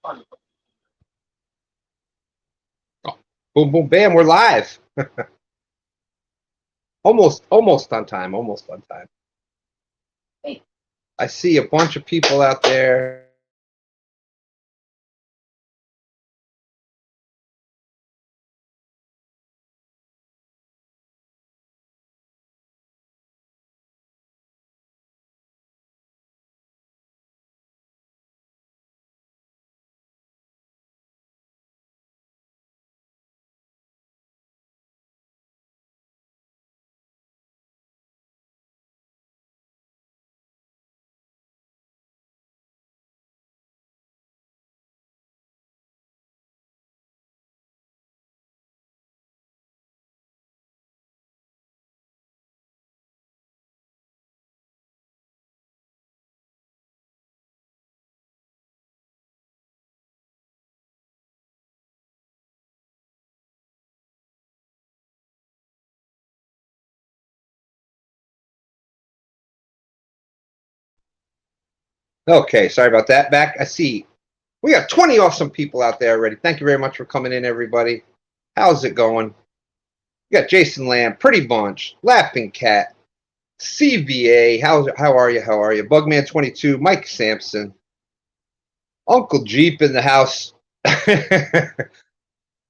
Oh, boom, boom, bam, we're live. Almost on time, almost on time. I see a bunch of people out there. Okay, sorry about that. Back, I see we got 20 awesome people out there already. Thank you very much for coming in, everybody. How's it going? We got Jason Lamb, Pretty Bunch, Laughing Cat, CVA. How are you? How are you? Bugman 22, Mike Sampson, Uncle Jeep in the house. Bacon,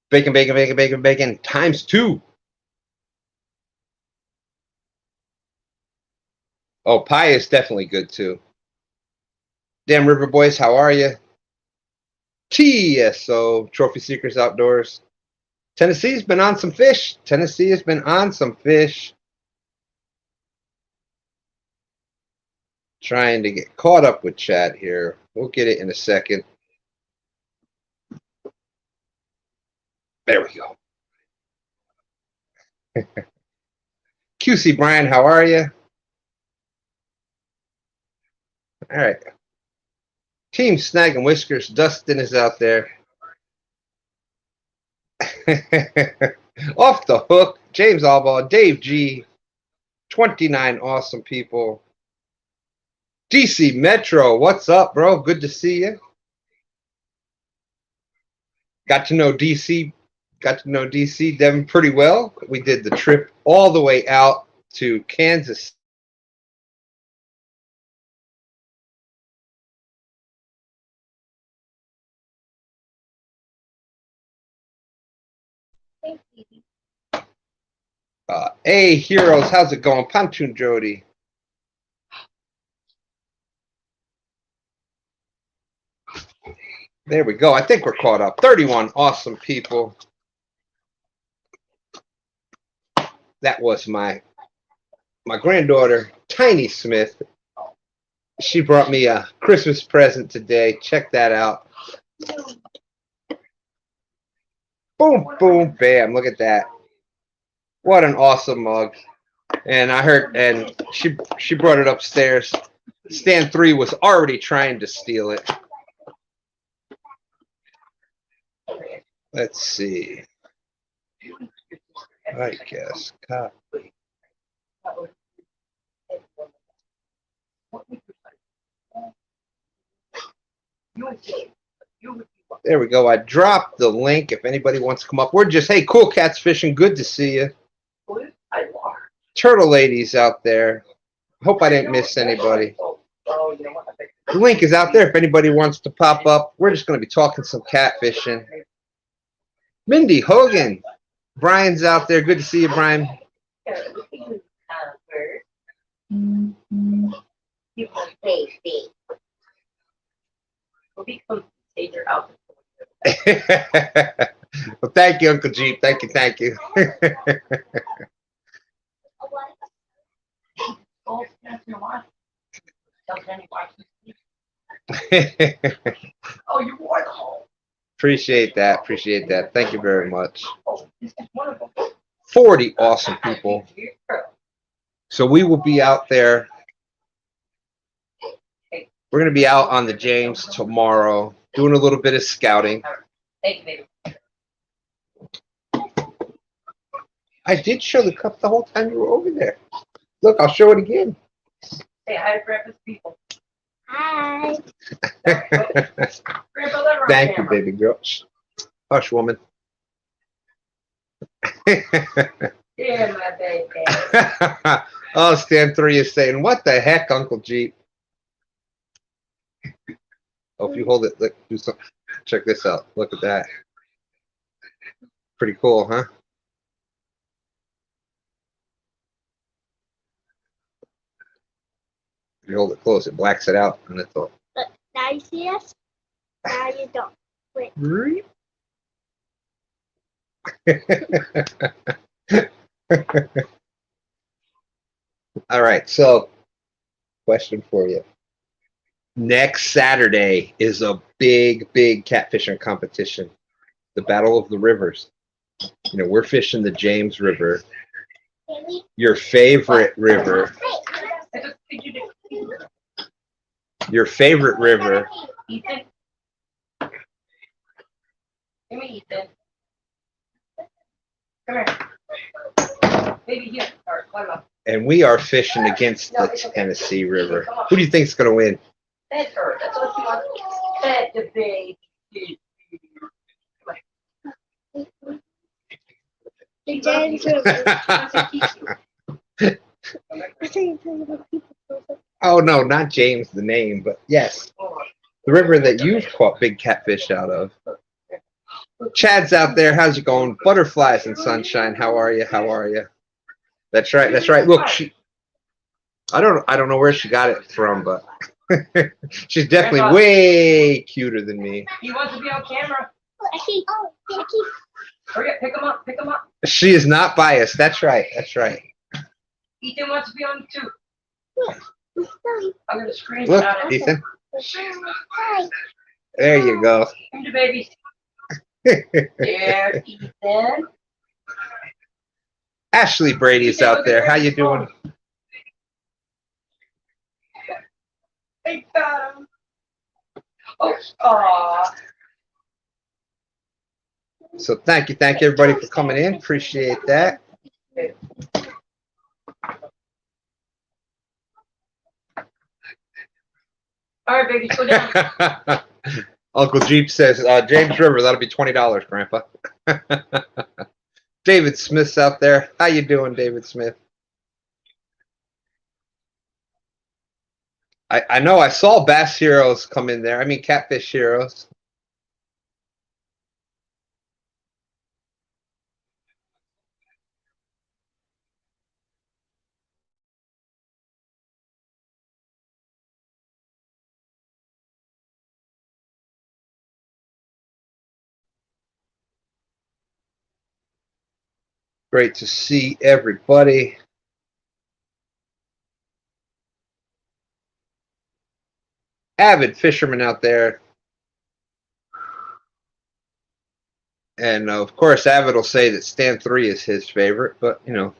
bacon, bacon, bacon, bacon times 2. Oh, pie is definitely good too. Damn River Boys, how are you? TSO, Trophy Seekers Outdoors. Tennessee's been on some fish. Tennessee has been on some fish. Trying to get caught up with chat here. We'll get it in a second. There we go. QC Brian, how are you? All right. Team Snag and Whiskers, Dustin is out there. Off the hook, James Albaugh, Dave G, 29 awesome people. DC Metro, what's up, bro? Good to see you. Got to know DC Devin pretty well. We did the trip all the way out to Kansas. Hey, heroes, how's it going? Pontoon Jody. There we go. I think we're caught up. 31 awesome people. That was my granddaughter, Tiny Smith. She brought me a Christmas present today. Check that out. Boom, boom, bam. Look at that. What an awesome mug. And I heard, and she brought it upstairs. Stan 3 was already trying to steal it. Let's see. I guess. There we go. I dropped the link if anybody wants to come up. We're just, hey, Cool Cats Fishing. Good to see you. Turtle ladies out there. Hope I didn't miss anybody. The link is out there if anybody wants to pop up. We're just going to be talking some catfishing. Mindy Hogan. Brian's out there. Good to see you, Brian. Well, thank you, Uncle Jeep. Thank you, thank you. Oh, you wore them all. Appreciate that. Appreciate that. Thank you very much. 40 awesome people. So we will be out there. We're going to be out on the James tomorrow, doing a little bit of scouting. I did show the cup the whole time you were over there. Look, I'll show it again. Say hi to Grandpa's people. Hi. Grandpa, let her Thank you, baby girl. Hush, woman. Yeah, my baby. Oh, Stan 3 is saying, what the heck, Uncle Jeep? Oh, if you hold it, look, do some. Check this out. Look at that. Pretty cool, huh? If you hold it close, it blacks it out, and it's all. Look, now you see us. Now you don't. Wait. All right, so question for you. Next Saturday is a big catfishing competition, the Battle of the Rivers. You know, we're fishing the James River, your favorite river. Your favorite river. Ethan. Give me Ethan. Come here. Baby, here. All right, climb up. And we are fishing against the Tennessee River. Who do you think is going to win? Fed her. That's what she wants. Fed the baby. The James River. Oh, no, not James, the name, but yes. The river that you've caught big catfish out of. Chad's out there. How's it going? Butterflies and sunshine. How are you? How are you? That's right. That's right. Look, I don't know where she got it from, but she's definitely way cuter than me. He wants to be on camera. Oh, Hurry up, pick him up, pick him up. She is not biased. That's right. That's right. Ethan wants to be on too. I'm gonna screenshot Look, it. Ethan. There you go. Come to baby. There, Ethan. Ashley Brady's out there. How you doing? I got him. Oh, aw. So thank you everybody for coming in. Appreciate that. All right, baby, go down. Uncle Jeep says, James River, that'll be $20, Grandpa. David Smith's out there. How you doing, David Smith? I know I saw Bass Heroes come in there. I mean, Catfish Heroes. Great to see everybody. Avid fisherman out there. And of course, Avid will say that Stand 3 is his favorite, but you know.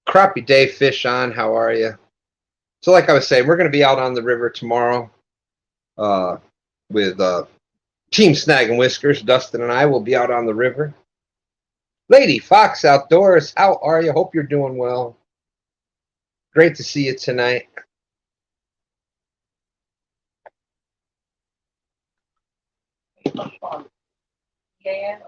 Crappie Dave Fish on, how are you? So like I was saying, we're going to be out on the river tomorrow with Team Snag and Whiskers. Dustin and I will be out on the river. Lady Fox Outdoors, how are you? Hope you're doing well. Great to see you tonight. Yeah.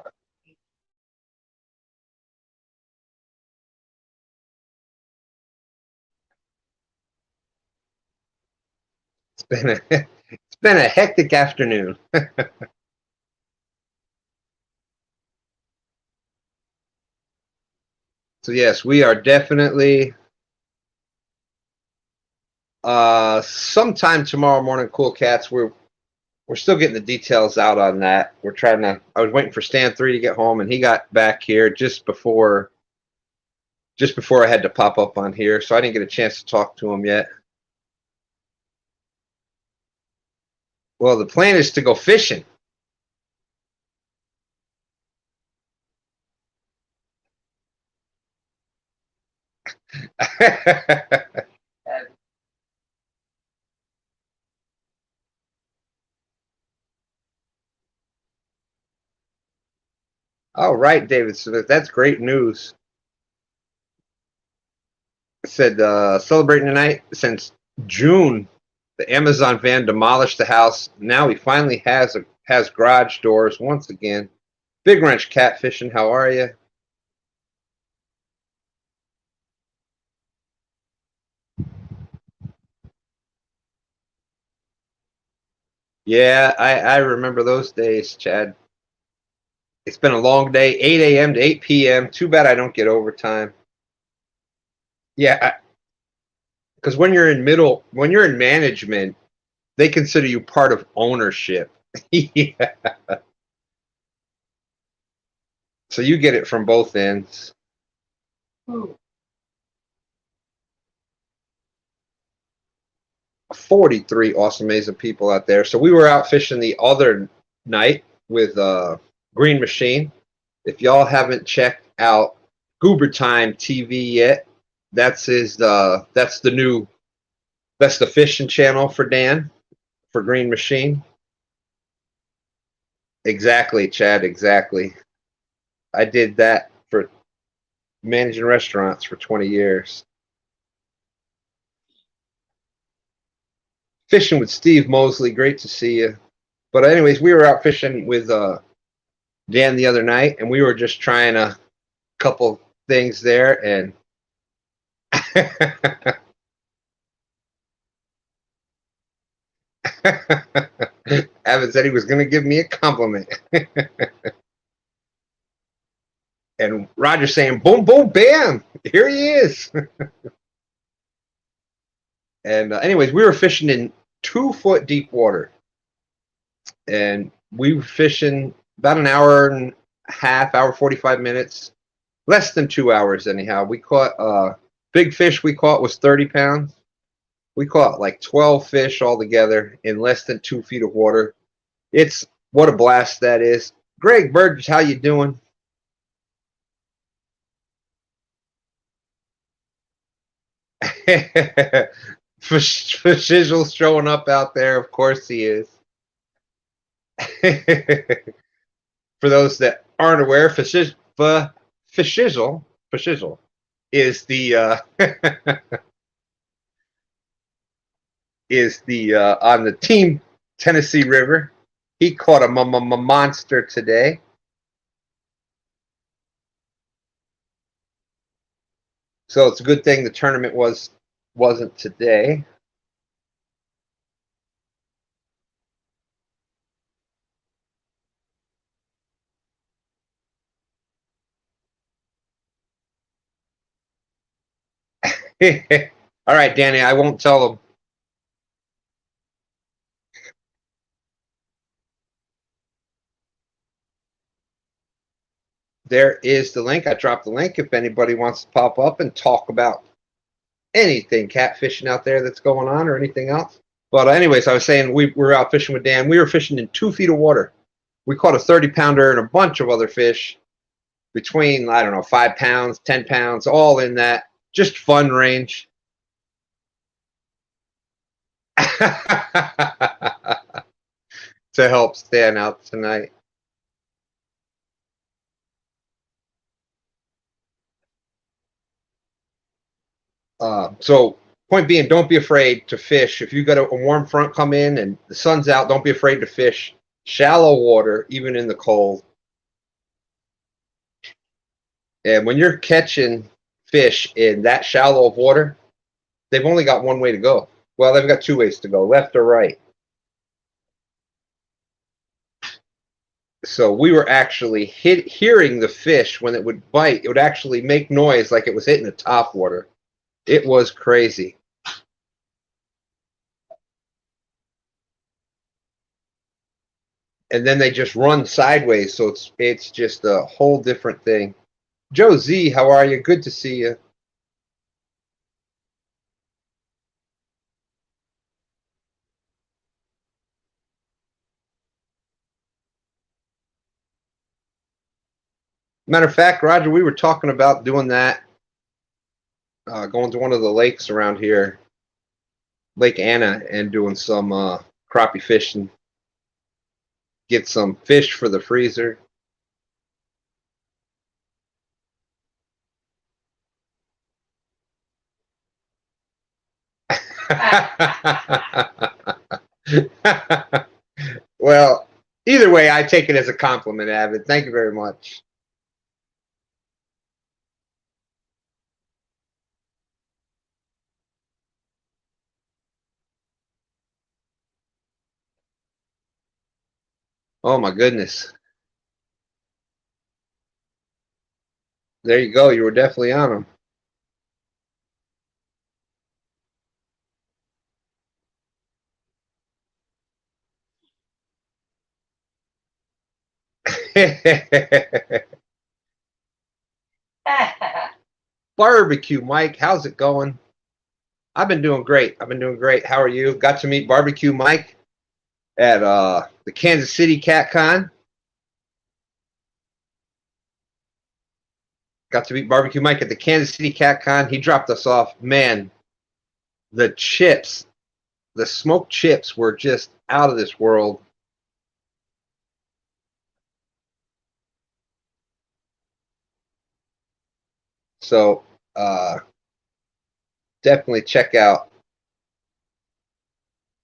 It's been a hectic afternoon. So yes, we are definitely sometime tomorrow morning, Cool Cats. We're still getting the details out on that. We're trying to. I was waiting for Stan 3 to get home, and he got back here just before I had to pop up on here, so I didn't get a chance to talk to him yet. Well, the plan is to go fishing. All right, David Smith. That's great news. Said celebrating tonight since June The Amazon van demolished the house. Now he finally has garage doors once again. Big Wrench Catfishing, how are you? Yeah, I remember those days, Chad. It's been a long day, 8 a.m. to 8 p.m. Too bad I don't get overtime. Yeah, because when you're in management, they consider you part of ownership. Yeah. So you get it from both ends. Ooh. 43 awesome, amazing people out there. So we were out fishing the other night with Green Machine. If y'all haven't checked out Goober Time TV yet, that's the fishing channel for Dan, for Green Machine. Exactly, Chad, exactly. I did that for managing restaurants for 20 years. Fishing with Steve Mosley, great to see you. But anyways, we were out fishing with Dan the other night, and we were just trying a couple things there, and Evan said he was going to give me a compliment. And Roger saying, boom, boom, bam, here he is. And anyways, we were fishing in 2 foot deep water. And we were fishing about an hour and a half, hour, 45 minutes, less than 2 hours anyhow. We caught, big fish we caught was 30 pounds. We caught like 12 fish altogether in less than 2 feet of water. It's what a blast that is. Greg Burgess, how you doing? Fishizzle's showing up out there. Of course he is. For those that aren't aware, Fishizzle is the on the Team Tennessee River. He caught a monster today. So it's a good thing the tournament wasn't today. All right, Danny, I won't tell them. There is the link. I dropped the link if anybody wants to pop up and talk about anything catfishing out there that's going on or anything else. But anyways, I was saying we were out fishing with Dan. We were fishing in 2 feet of water. We caught a 30-pounder and a bunch of other fish between, I don't know, 5 pounds, 10 pounds, all in that. Just fun range. To help stand out tonight. So point being, don't be afraid to fish. If you got a warm front come in and the sun's out, don't be afraid to fish shallow water, even in the cold. And when you're catching fish in that shallow of water, they've only got one way to go. Well, they've got 2 ways to go, left or right. So we were actually hearing the fish when it would bite. It would actually make noise like it was hitting the top water. It was crazy. And then they just run sideways, so it's just a whole different thing. Joe Z, how are you? Good to see you. Matter of fact, Roger, we were talking about doing that, going to one of the lakes around here, Lake Anna, and doing some crappie fishing. Get some fish for the freezer. Well, either way, I take it as a compliment, Avid. Thank you very much. Oh my goodness. There you go. You were definitely on them. Barbecue, Mike. How's it going? I've been doing great. I've been doing great. How are you? Got to meet Barbecue Mike at the Kansas City Cat Con. Got to meet Barbecue Mike at the Kansas City Cat Con. He dropped us off. Man, the chips, the smoked chips were just out of this world. So definitely check out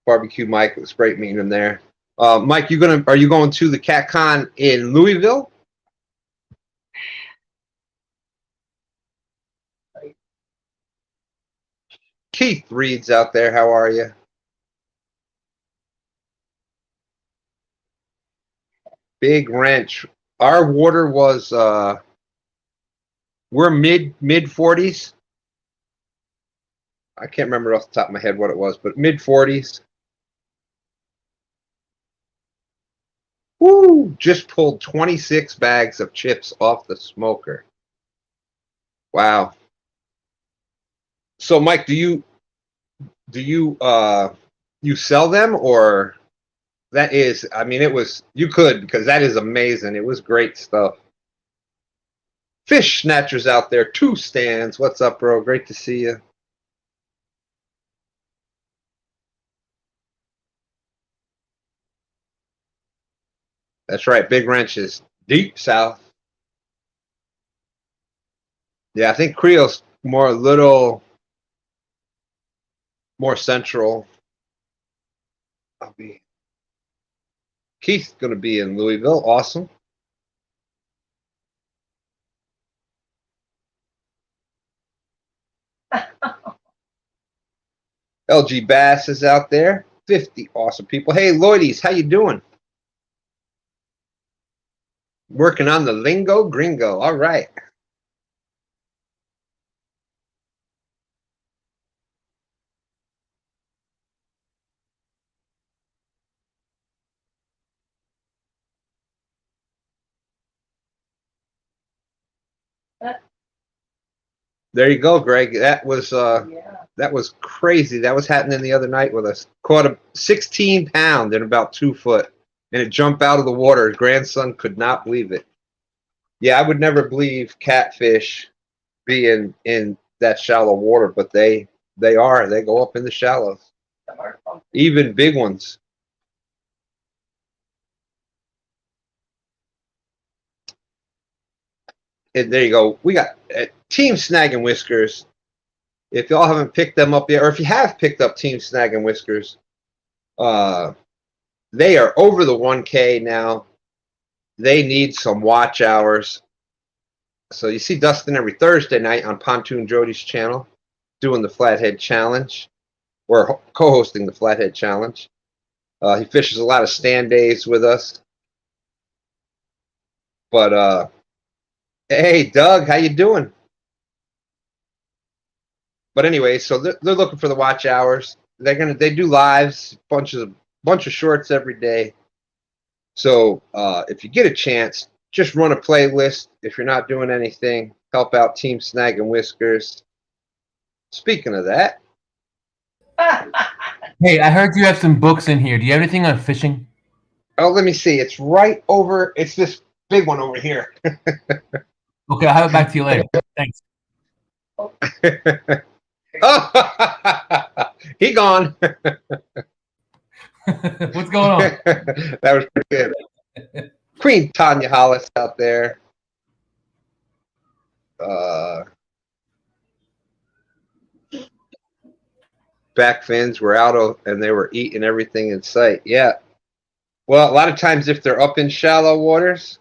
Barbecue Mike. It was great meeting him there. Mike, are you going to the Cat Con in Louisville? Keith Reed's out there. How are you? Big wrench. Our water was we're mid 40s. I can't remember off the top of my head what it was, but mid 40s. Woo! Just pulled 26 bags of chips off the smoker. Wow. So Mike, do you you sell them, or that is, I mean, it was, you could, because that is amazing. It was great stuff. Fish Snatchers out there, 2 stands. What's up, bro? Great to see you. That's right. Big Wrench is deep south. Yeah, I think Creole's a little more central. Keith's going to be in Louisville. Awesome. LG Bass is out there. 50 awesome people. Hey, Lloydies, how you doing? Working on the lingo gringo. All right. There you go, Greg. That was crazy. That was happening the other night with us. Caught a 16-pound in about 2 foot, and it jumped out of the water. His grandson could not believe it. Yeah, I would never believe catfish being in that shallow water, but they are. They go up in the shallows. Even big ones. And there you go. We got Team Snag and Whiskers. If y'all haven't picked them up yet, or if you have picked up Team Snag and Whiskers, they are over the 1K now. They need some watch hours. So you see Dustin every Thursday night on Pontoon Jody's channel doing the Flathead Challenge. We're co-hosting the Flathead Challenge. He fishes a lot of stand days with us. But hey, Doug, how you doing? But anyway, so they're looking for the watch hours. They do lives, bunch of shorts every day. So if you get a chance, just run a playlist. If you're not doing anything, help out Team Snag and Whiskers. Speaking of that, hey, I heard you have some books in here. Do you have anything on fishing? oh, let me see. It's right over. It's this big one over here. Okay, I'll have it back to you later. Thanks. Oh, he gone. What's going on? That was pretty good. Queen Tanya Hollis out there. back fins were and they were eating everything in sight. Yeah. Well, a lot of times if they're up in shallow waters,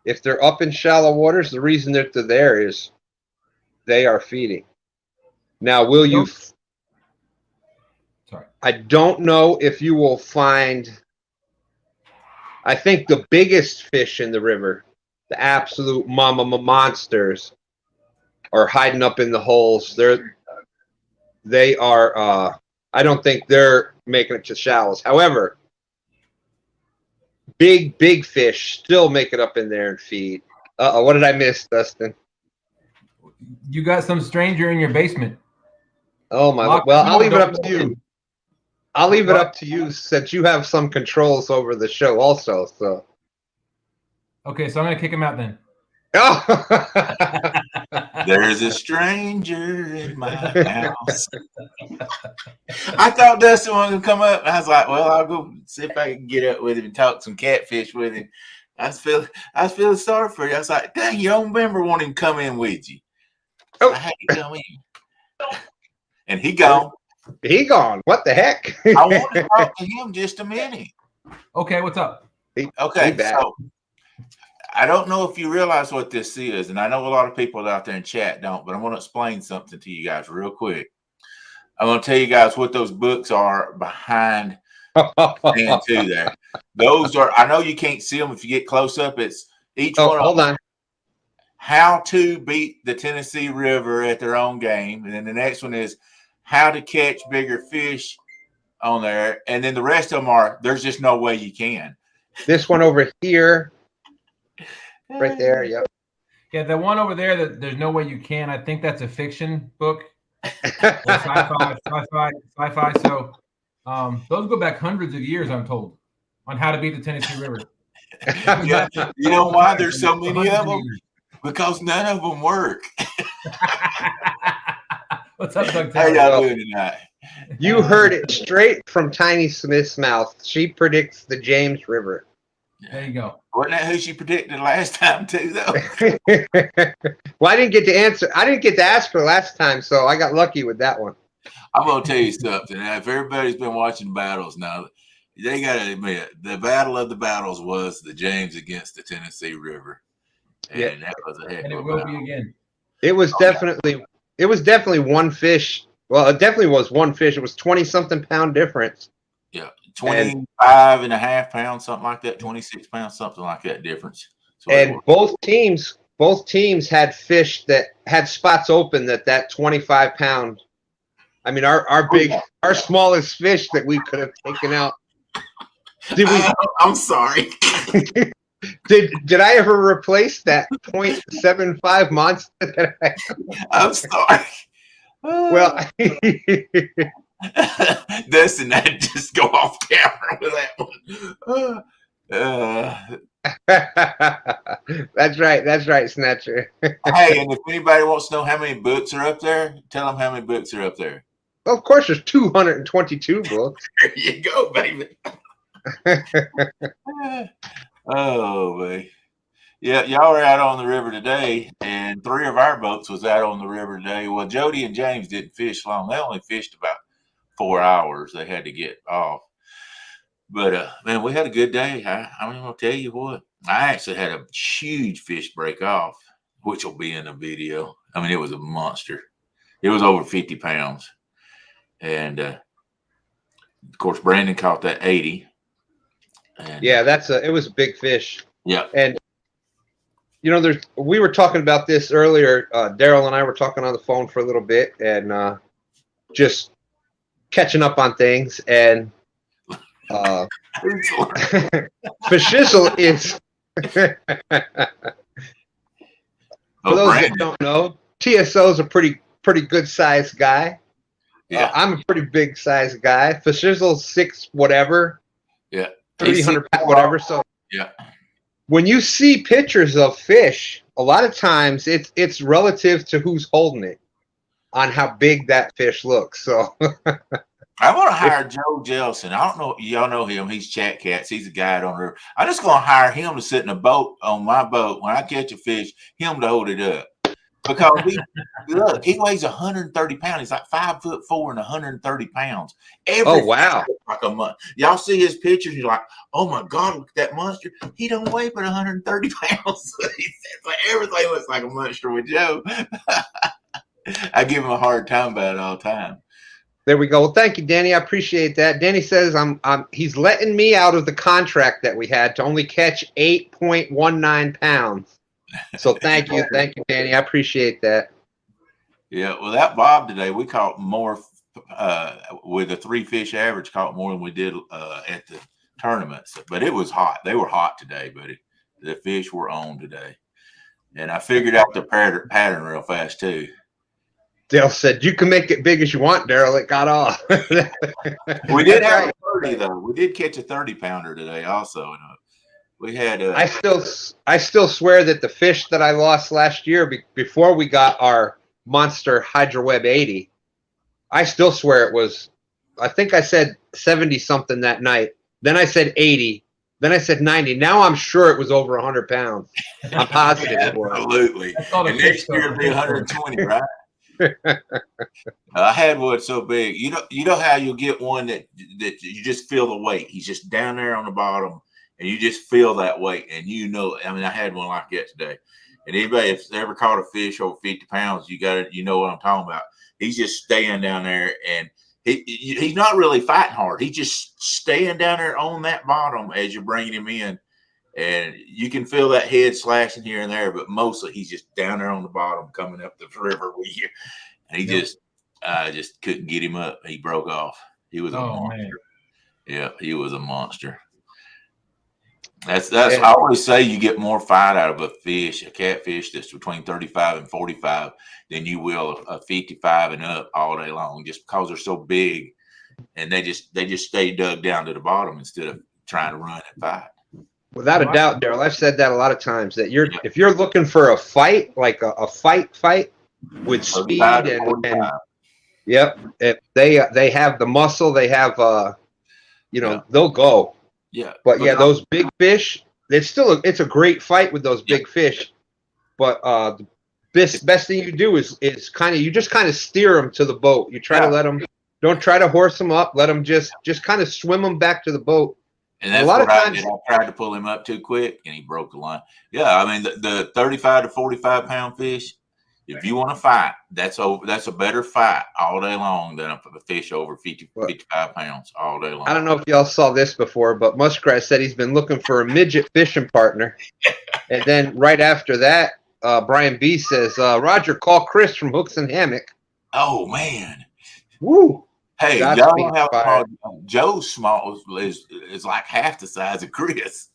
the reason that they're there is they are feeding. Now, will you? Sorry. I don't know if you will find. I think the biggest fish in the river, the absolute monsters, are hiding up in the holes. They are. I don't think they're making it to shallows. However, big fish still make it up in there and feed. What did I miss, Dustin? You got some stranger in your basement. Oh my! Lock Well, the I'll door, leave it don't up let to him you. in. I'll leave it What? up to you since you have some controls over the show, also. So. Okay, so I'm gonna kick him out then. Oh. There's a stranger in my house. I thought Dustin wanted to come up. I was like, well, I'll go see if I can get up with him and talk some catfish with him. I was feeling sorry for you. I was like, dang, you don't remember wanting him to come in with you. So Oh. I had to come in. And he gone. He gone. What the heck? I want to talk to him just a minute. Okay, what's up? Okay, he back. so I don't know if you realize what this is, and I know a lot of people out there in chat don't, but I'm going to explain something to you guys real quick. I'm going to tell you guys what those books are behind stand two there. Those are, I know you can't see them if you get close up. It's each one of Hold them. on. How to beat the Tennessee River at their own game. And then the next one is how to catch bigger fish on there. And then the rest of them are, there's just no way you can. This one over here. Right there, yep. Yeah, the one over there that there's no way you can. I think that's a fiction book. Sci-fi. So those go back hundreds of years, I'm told, on how to beat the Tennessee River. Yeah, you know why there's so many of them? Because none of them work. What's up, Doug? How y'all doing tonight? You heard it straight from Tiny Smith's mouth. She predicts the James River. There you go. Wasn't that who she predicted last time too, though? Well, I didn't get to answer. I didn't get to ask her last time, so I got lucky with that one. I'm gonna tell you something. If everybody's been watching battles now, they gotta admit the battle of the battles was the James against the Tennessee River, and Yeah. that was a heck And of it a will battle. be again. It was definitely one fish. Well, it definitely was one fish. It was 20-something pound difference. Yeah, 25.5 pounds, something like that. 26 pounds, something like that difference. And both teams had fish that had spots open that 25-pound. I mean, our smallest fish that we could have taken out. I'm sorry. Did I ever replace that 0.75 monster that I had? I'm sorry. Well, Dustin, I just go off camera with that one. That's right, Snatcher. Hey, and if anybody wants to know how many books are up there, tell them how many books are up there. Well, of course, there's 222 books. There you go, baby. Oh, baby. Yeah, y'all were out on the river today, and 3 of our boats was out on the river today. Well, Jody and James didn't fish long. They only fished about 4 hours. They had to get off. But, man, we had a good day. I'm going to tell you what. I actually had a huge fish break off, which will be in the video. I mean, it was a monster. It was over 50 pounds. And, of course, Brandon caught that 80. And, Yeah, it was a big fish. Yeah. And you know, we were talking about this earlier. Daryl and I were talking on the phone for a little bit and just catching up on things. And Fashizzle is for those that don't know, TSO is a pretty good sized guy. Yeah. I'm a pretty big sized guy. Fashizzle's 6 whatever. Yeah. 300 pounds, whatever. So yeah. When you see pictures of fish, a lot of times it's relative to who's holding it on how big that fish looks. So I'm going to hire Joe Jelson. I don't know. Y'all know him. He's Chat Cats. He's a guide on the river. I'm just going to hire him to sit in a boat on my boat. When I catch a fish, him to hold it up. because he weighs 130 pounds. He's like 5'4" and 130 pounds. Oh, wow. Like a month. Y'all see his pictures, you're like, oh my God, look at that monster. He don't weigh but 130 pounds. Like everything looks like a monster with Joe. I give him a hard time about it all the time. There we go. Well, thank you, Danny. I appreciate that. Danny says he's letting me out of the contract that we had to only catch 8.19 pounds. So thank you, Danny. I appreciate that. Yeah, well, that bob today, we caught more with a 3-fish average, caught more than we did at the tournaments. But it was hot. They were hot today, buddy. The fish were on today. And I figured out the pattern real fast, too. Dale said, you can make it big as you want, Daryl. It got off. We did have a 30, though. We did catch a 30-pounder today also. We had I still swear that the fish that I lost last year before we got our monster Hydroweb 80, I still swear it was, I think I said 70-something that night. Then I said 80. Then I said 90. Now I'm sure it was over 100 pounds. I'm positive it was. Absolutely. And next year it'll be 120, right? I had one so big. You know how you get one that you just feel the weight. He's just down there on the bottom, and you just feel that weight. And I mean, I had one like that today. And anybody that's ever caught a fish over 50 pounds, you know what I'm talking about. He's just staying down there, and he's not really fighting hard. He's just staying down there on that bottom as you're bringing him in. And you can feel that head slashing here and there, but mostly he's just down there on the bottom coming up the river with you. And he just couldn't get him up. He broke off. He was a monster. Man. Yeah, he was a monster. That's I always say you get more fight out of a catfish that's between 35 and 45 than you will a 55 and up all day long, just because they're so big and they just stay dug down to the bottom instead of trying to run and fight. Without a doubt, Daryl, I've said that a lot of times, that if you're looking for a fight, like a fight with speed and yep, if they have the muscle, they have they'll go. Yeah. But yeah, those big fish, it's a great fight with those big fish. But the best thing you do is you just kind of steer them to the boat. You try to let them, don't try to horse them up, let them just kind of swim them back to the boat. And that's what I did. I tried to pull him up too quick, and he broke the line. Yeah, I mean the 35 to 45 pound fish. If you want to fight, that's a better fight all day long than a fish over 55 pounds all day long. I don't know if y'all saw this before, but Muskrat said he's been looking for a midget fishing partner, and then right after that, Brian B says, "Roger, call Chris from Hooks and Hammock." Oh man, woo! Hey, y'all have Joe's small is like half the size of Chris.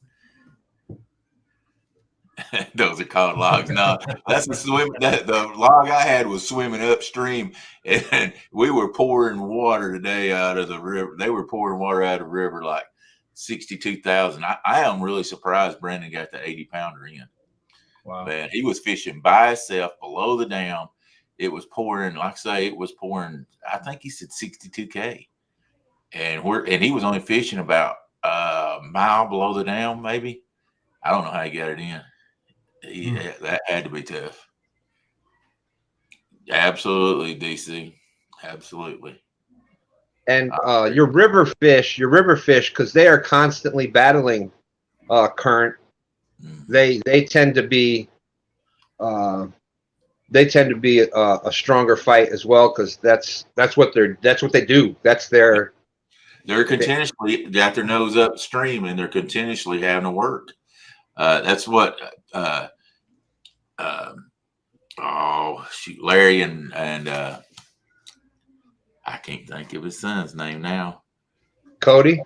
Those are called logs. No, that's the swim. The log I had was swimming upstream, and we were pouring water today out of the river. They were pouring water out of the river like 62,000. I am really surprised Brandon got the 80-pounder in. Wow, man, he was fishing by himself below the dam. It was pouring, like I say, it was pouring. I think he said 62K, and he was only fishing about a mile below the dam, maybe. I don't know how he got it in. That had to be tough. Absolutely, DC. Absolutely. And your river fish, because they are constantly battling current. They tend to be a stronger fight as well, because that's what they do. That's they're continuously got their nose upstream, and they're continuously having to work. That's what Larry and I can't think of his son's name now. Cody.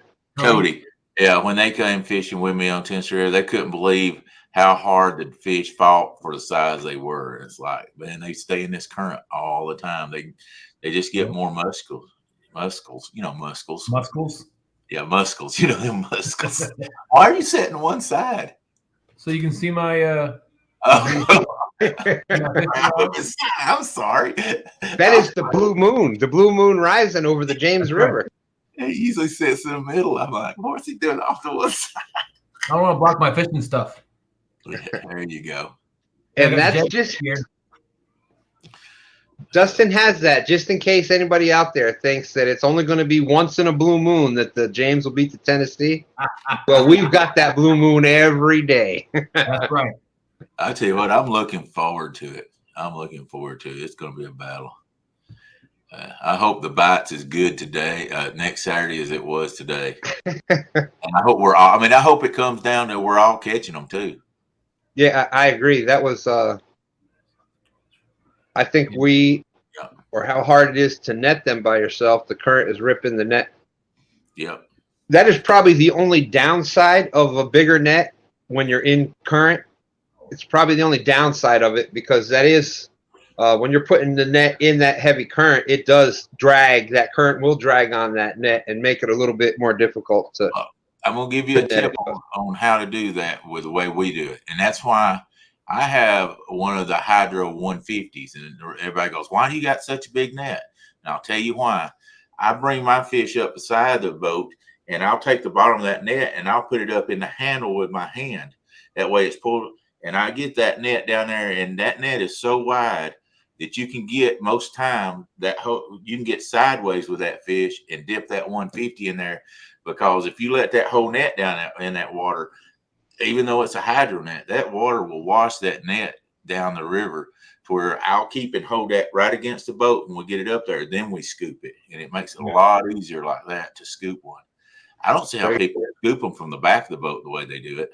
Yeah, when they came fishing with me on Tennessee River, they couldn't believe how hard the fish fought for the size they were. It's like, man, they stay in this current all the time. They just get more muscles. You know, muscles. Yeah, muscles. You know them muscles. Why are you sitting one side? So you can see my. I'm sorry. That is the blue moon. The blue moon rising over the James River. He usually sits in the middle. I'm like, what's he doing off the one side? I don't want to block my fishing stuff. There you go. And that's just Dustin has that, just in case anybody out there thinks that it's only going to be once in a blue moon that the James will beat the Tennessee. Well, we've got that blue moon every day. That's right. I tell you what, I'm looking forward to it. I'm looking forward to it. It's going to be a battle. I hope the bite's as good today, next Saturday, as it was today. And I hope we're all. I mean, I hope it comes down to we're all catching them too. Yeah, I agree. That was, I think or how hard it is to net them by yourself. The current is ripping the net. Yep. That is probably the only downside of a bigger net when you're in current. It's probably the only downside of it, because that is when you're putting the net in that heavy current, it does drag. That current will drag on that net and make it a little bit more difficult to. I'm going to give you a tip on how to do that with the way we do it. And that's why I have one of the Hydro 150s. And everybody goes, why do you got such a big net? And I'll tell you why. I bring my fish up beside the boat, and I'll take the bottom of that net and I'll put it up in the handle with my hand. That way it's pulled, and I get that net down there, and that net is so wide that you can get most time you can get sideways with that fish and dip that 150 in there. Because if you let that whole net down in that water, even though it's a hydro net, that water will wash that net down the river to where I'll keep and hold that right against the boat, and we'll get it up there. Then we scoop it, and it makes it a lot easier like that to scoop one. I don't see how people scoop them from the back of the boat the way they do it.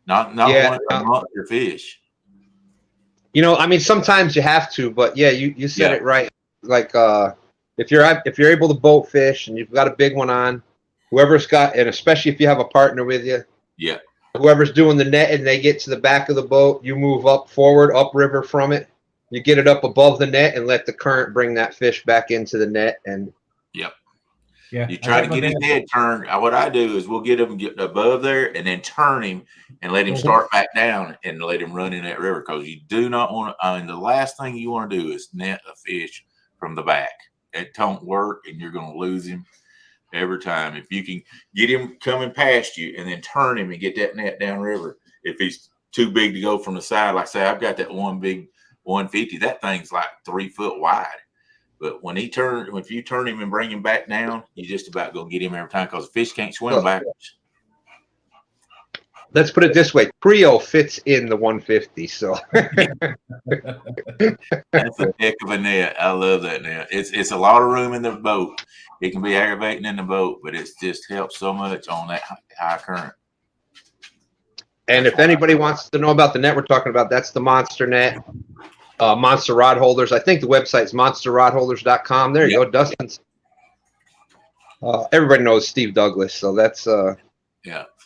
Not one amongst your fish. You know, I mean, sometimes you have to, but yeah, you said it right. Like if you're able to boat fish and you've got a big one on, whoever's got, and especially if you have a partner with you, whoever's doing the net and they get to the back of the boat, you move upriver from it. You get it up above the net and let the current bring that fish back into the net. And you try to get his head turned. What I do is we'll get him above there and then turn him and let him start back down and let him run in that river, because you do not want to. I mean, the last thing you want to do is net a fish from the back. It don't work, and you're going to lose him every time. If you can get him coming past you and then turn him and get that net down river, if he's too big to go from the side, like say I've got that one big 150, that thing's like 3 foot wide. But if you turn him and bring him back down, you're just about going to get him every time, because the fish can't swim backwards. Let's put it this way: Creo fits in the 150, so that's a heck of a net. I love that net. It's a lot of room in the boat. It can be aggravating in the boat, but it's just helps so much on that high current. And if anybody wants to know about the net we're talking about, that's the Monster Net. Monster Rod Holders. I think the website's monsterrodholders.com. There you go, Dustin's. Everybody knows Steve Douglas, so that's yeah.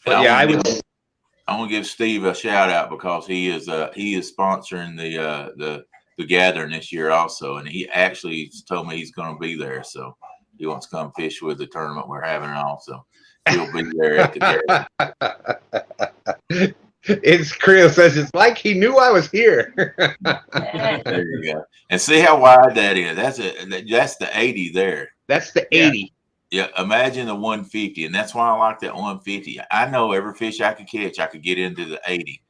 But yeah, I would. I want to give Steve a shout out, because he is sponsoring the gathering this year also, and he actually told me he's going to be there, so he wants to come fish with the tournament we're having also. He'll be there at the gathering. It's Creo says it's like he knew I was here. There you go. And see how wide that is. That's the 80 there. That's the 80. Yeah, imagine the 150, and that's why I like that 150. I know every fish I could catch, I could get into the 80.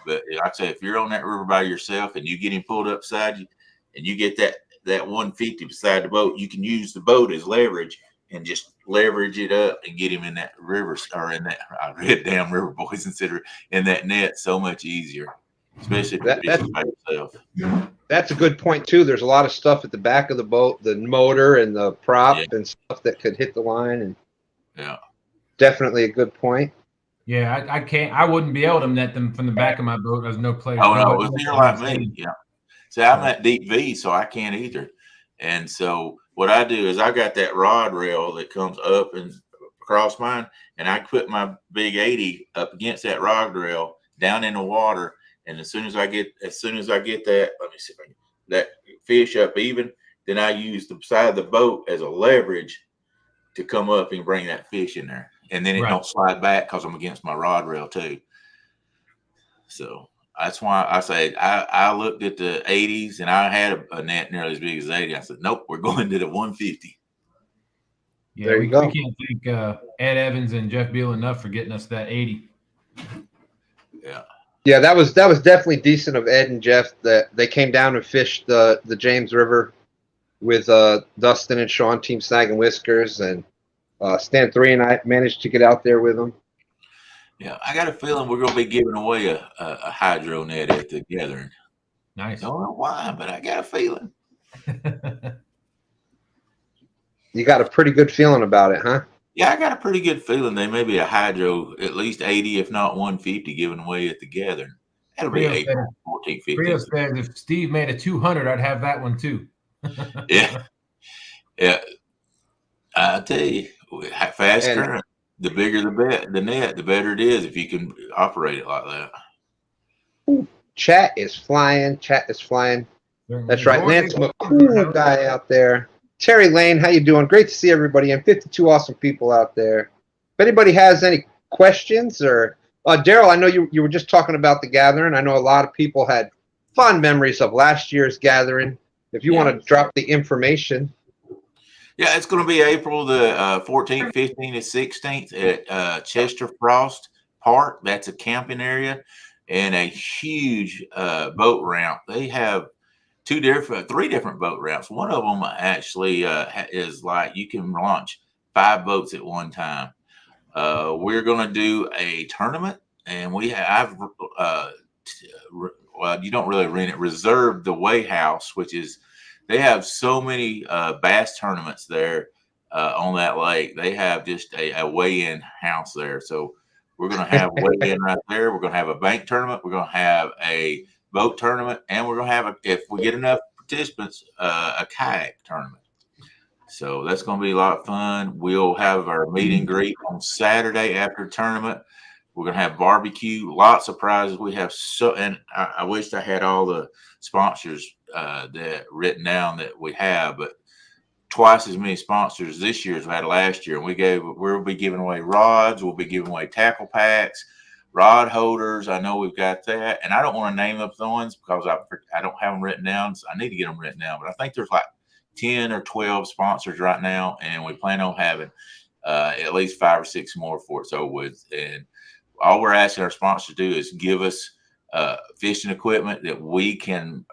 But like I say, if you're on that river by yourself and you get him pulled up beside you, and you get that 150 beside the boat, you can use the boat as leverage and just leverage it up and get him in that river, or in that damn river, boys, in that net so much easier, especially if you're fishing by yourself. That's a good point too. There's a lot of stuff at the back of the boat, the motor and the prop and stuff that could hit the line, and definitely a good point. Yeah, I wouldn't be able to net them from the back of my boat. There's no place. Oh no, if you're like me, See, I'm at deep V, so I can't either. And so what I do is I got that rod rail that comes up and across mine, and I put my big 80 up against that rod rail down in the water. And as soon as I get that, let me see if I can, that fish up even, then I use the side of the boat as a leverage to come up and bring that fish in there. And then it don't slide back because I'm against my rod rail too. So that's why I say I looked at the 80s, and I had a net nearly as big as 80. I said, nope, we're going to the 150. Yeah, there you go. We can't thank Ed Evans and Jeff Beal enough for getting us that 80. Yeah. Yeah, that was definitely decent of Ed and Jeff that they came down and fished the James River with Dustin and Sean, Team Snag and Whiskers, and Stan 3 and I managed to get out there with them. Yeah, I got a feeling we're going to be giving away a hydro net at the gathering. Nice. Don't know why, but I got a feeling. You got a pretty good feeling about it, huh? Yeah, I got a pretty good feeling there may be a hydro, at least 80, if not 150, given away at the gathering. That'll be Rio April said, 14th, Rio 15th. said if Steve made a 200, I'd have that one too. Yeah. Yeah. I tell you, fast And- current, the bigger the net, the better it is if you can operate it like that. Chat is flying. That's right. Lance McCool guy out there. Terry Lane, how you doing? Great to see everybody and 52 awesome people out there. If anybody has any questions or Daryl, I know you were just talking about the gathering. I know a lot of people had fond memories of last year's gathering. If you want to drop the information. Yeah, it's going to be April the 14th, 15th, and 16th at Chester Frost Park. That's a camping area and a huge boat ramp. They have three different boat ramps. One of them actually is like you can launch 5 boats at one time. We're going to do a tournament, and well, you don't really rent it. Reserved the Way House, which is they have so many bass tournaments there on that lake. They have just a weigh-in house there. So we're going to have a weigh-in right there. We're going to have a bank tournament. We're going to have a boat tournament, and we're going to have, if we get enough participants, a kayak tournament. So that's going to be a lot of fun. We'll have our meet and greet on Saturday after the tournament. We're going to have barbecue, lots of prizes. We have and I wish I had all the sponsors that written down that we have, but twice as many sponsors this year as we had last year. And we'll be giving away rods. We'll be giving away tackle packs, rod holders. I know we've got that, and I don't want to name up the ones because I don't have them written down. So I need to get them written down, but I think there's like 10 or 12 sponsors right now, and we plan on having at least 5 or 6 more before it's over with. And all we're asking our sponsors to do is give us fishing equipment that we can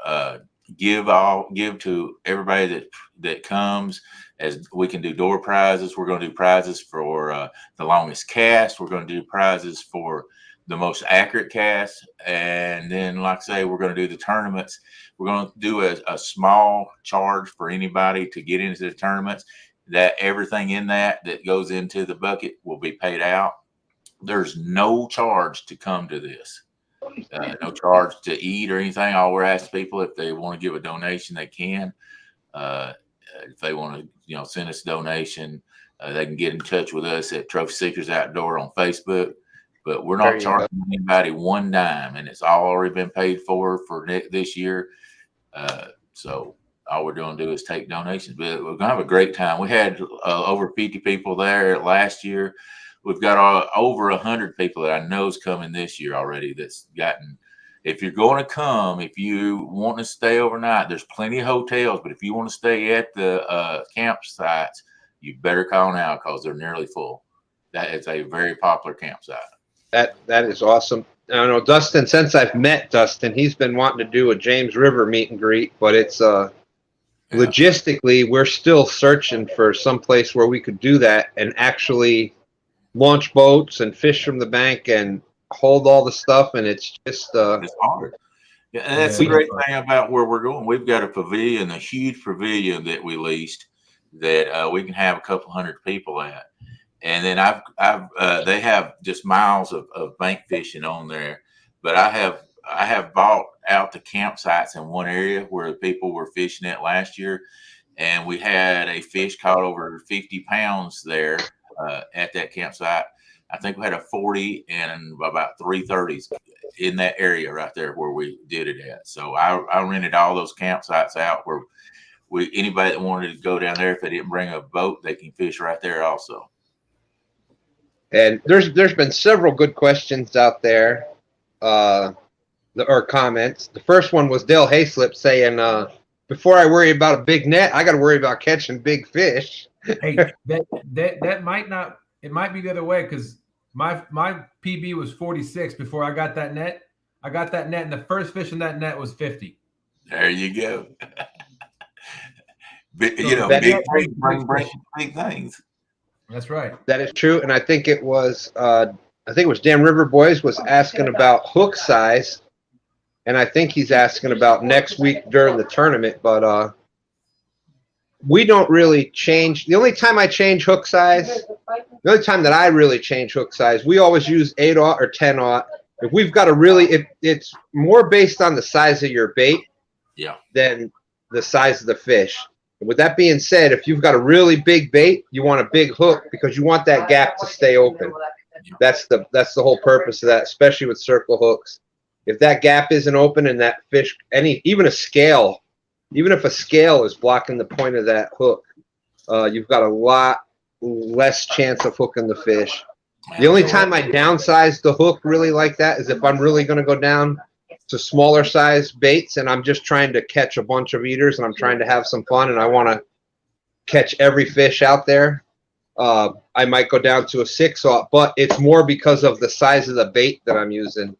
give to everybody that comes. As we can do door prizes, we're going to do prizes for the longest cast. We're going to do prizes for the most accurate cast, and then, like I say, we're going to do the tournaments. We're going to do a small charge for anybody to get into the tournaments. That everything in that goes into the bucket will be paid out. There's no charge to come to this. No charge to eat or anything. All we're asking people, if they want to give a donation, they can. If they want to, send us a donation, they can get in touch with us at Trophy Seekers Outdoor on Facebook. But we're not charging anybody one dime, and it's all already been paid for this year. So all we're doing to do is take donations. But we're gonna have a great time. We had over 50 people there last year. We've got over 100 people that I know is coming this year already. That's gotten. If you're going to come, if you want to stay overnight, there's plenty of hotels. But if you want to stay at the campsites, you better call now because they're nearly full. That is a very popular campsite. That is awesome. I don't know, Dustin, since I've met Dustin, he's been wanting to do a James River meet and greet, but it's logistically, we're still searching for some place where we could do that and actually launch boats and fish from the bank and hold all the stuff. And it's just it's hard. Yeah, and that's the great thing about where we're going. We've got a pavilion, a huge pavilion that we leased that we can have a couple hundred people at. And then they have just miles of bank fishing on there, but I have bought out the campsites in one area where people were fishing at last year, and we had a fish caught over 50 pounds there at that campsite. I think we had a 40 and about 3 30s in that area right there where we did it at. So I rented all those campsites out where anybody that wanted to go down there, if they didn't bring a boat, they can fish right there also. And there's been several good questions out there, or comments. The first one was Dale Hayslip saying, before I worry about a big net, I got to worry about catching big fish. Hey, that might not. It might be the other way because my PB was 46 before I got that net. I got that net, and the first fish in that net was 50. There you go. Big, So you know, that- big that- fish bring big things. That's right. That is true, and I think it was Dan River Boys was asking about hook size, and I think he's asking about next week during the tournament. But we don't really change. The only time I change hook size, the only time that I really change hook size, we always use 8/0 or 10/0. If we've got a really, it's more based on the size of your bait, Yeah. than the size of the fish. And with that being said, if you've got a really big bait, you want a big hook because you want that gap to stay open. That's the whole purpose of that, especially with circle hooks. If that gap isn't open and that fish, even a scale, even if a scale is blocking the point of that hook, you've got a lot less chance of hooking the fish. The only time I downsize the hook really like that is if I'm really going to go down to smaller size baits and I'm just trying to catch a bunch of eaters and I'm trying to have some fun and I want to catch every fish out there. I might go down to a 6/0, but it's more because of the size of the bait that I'm using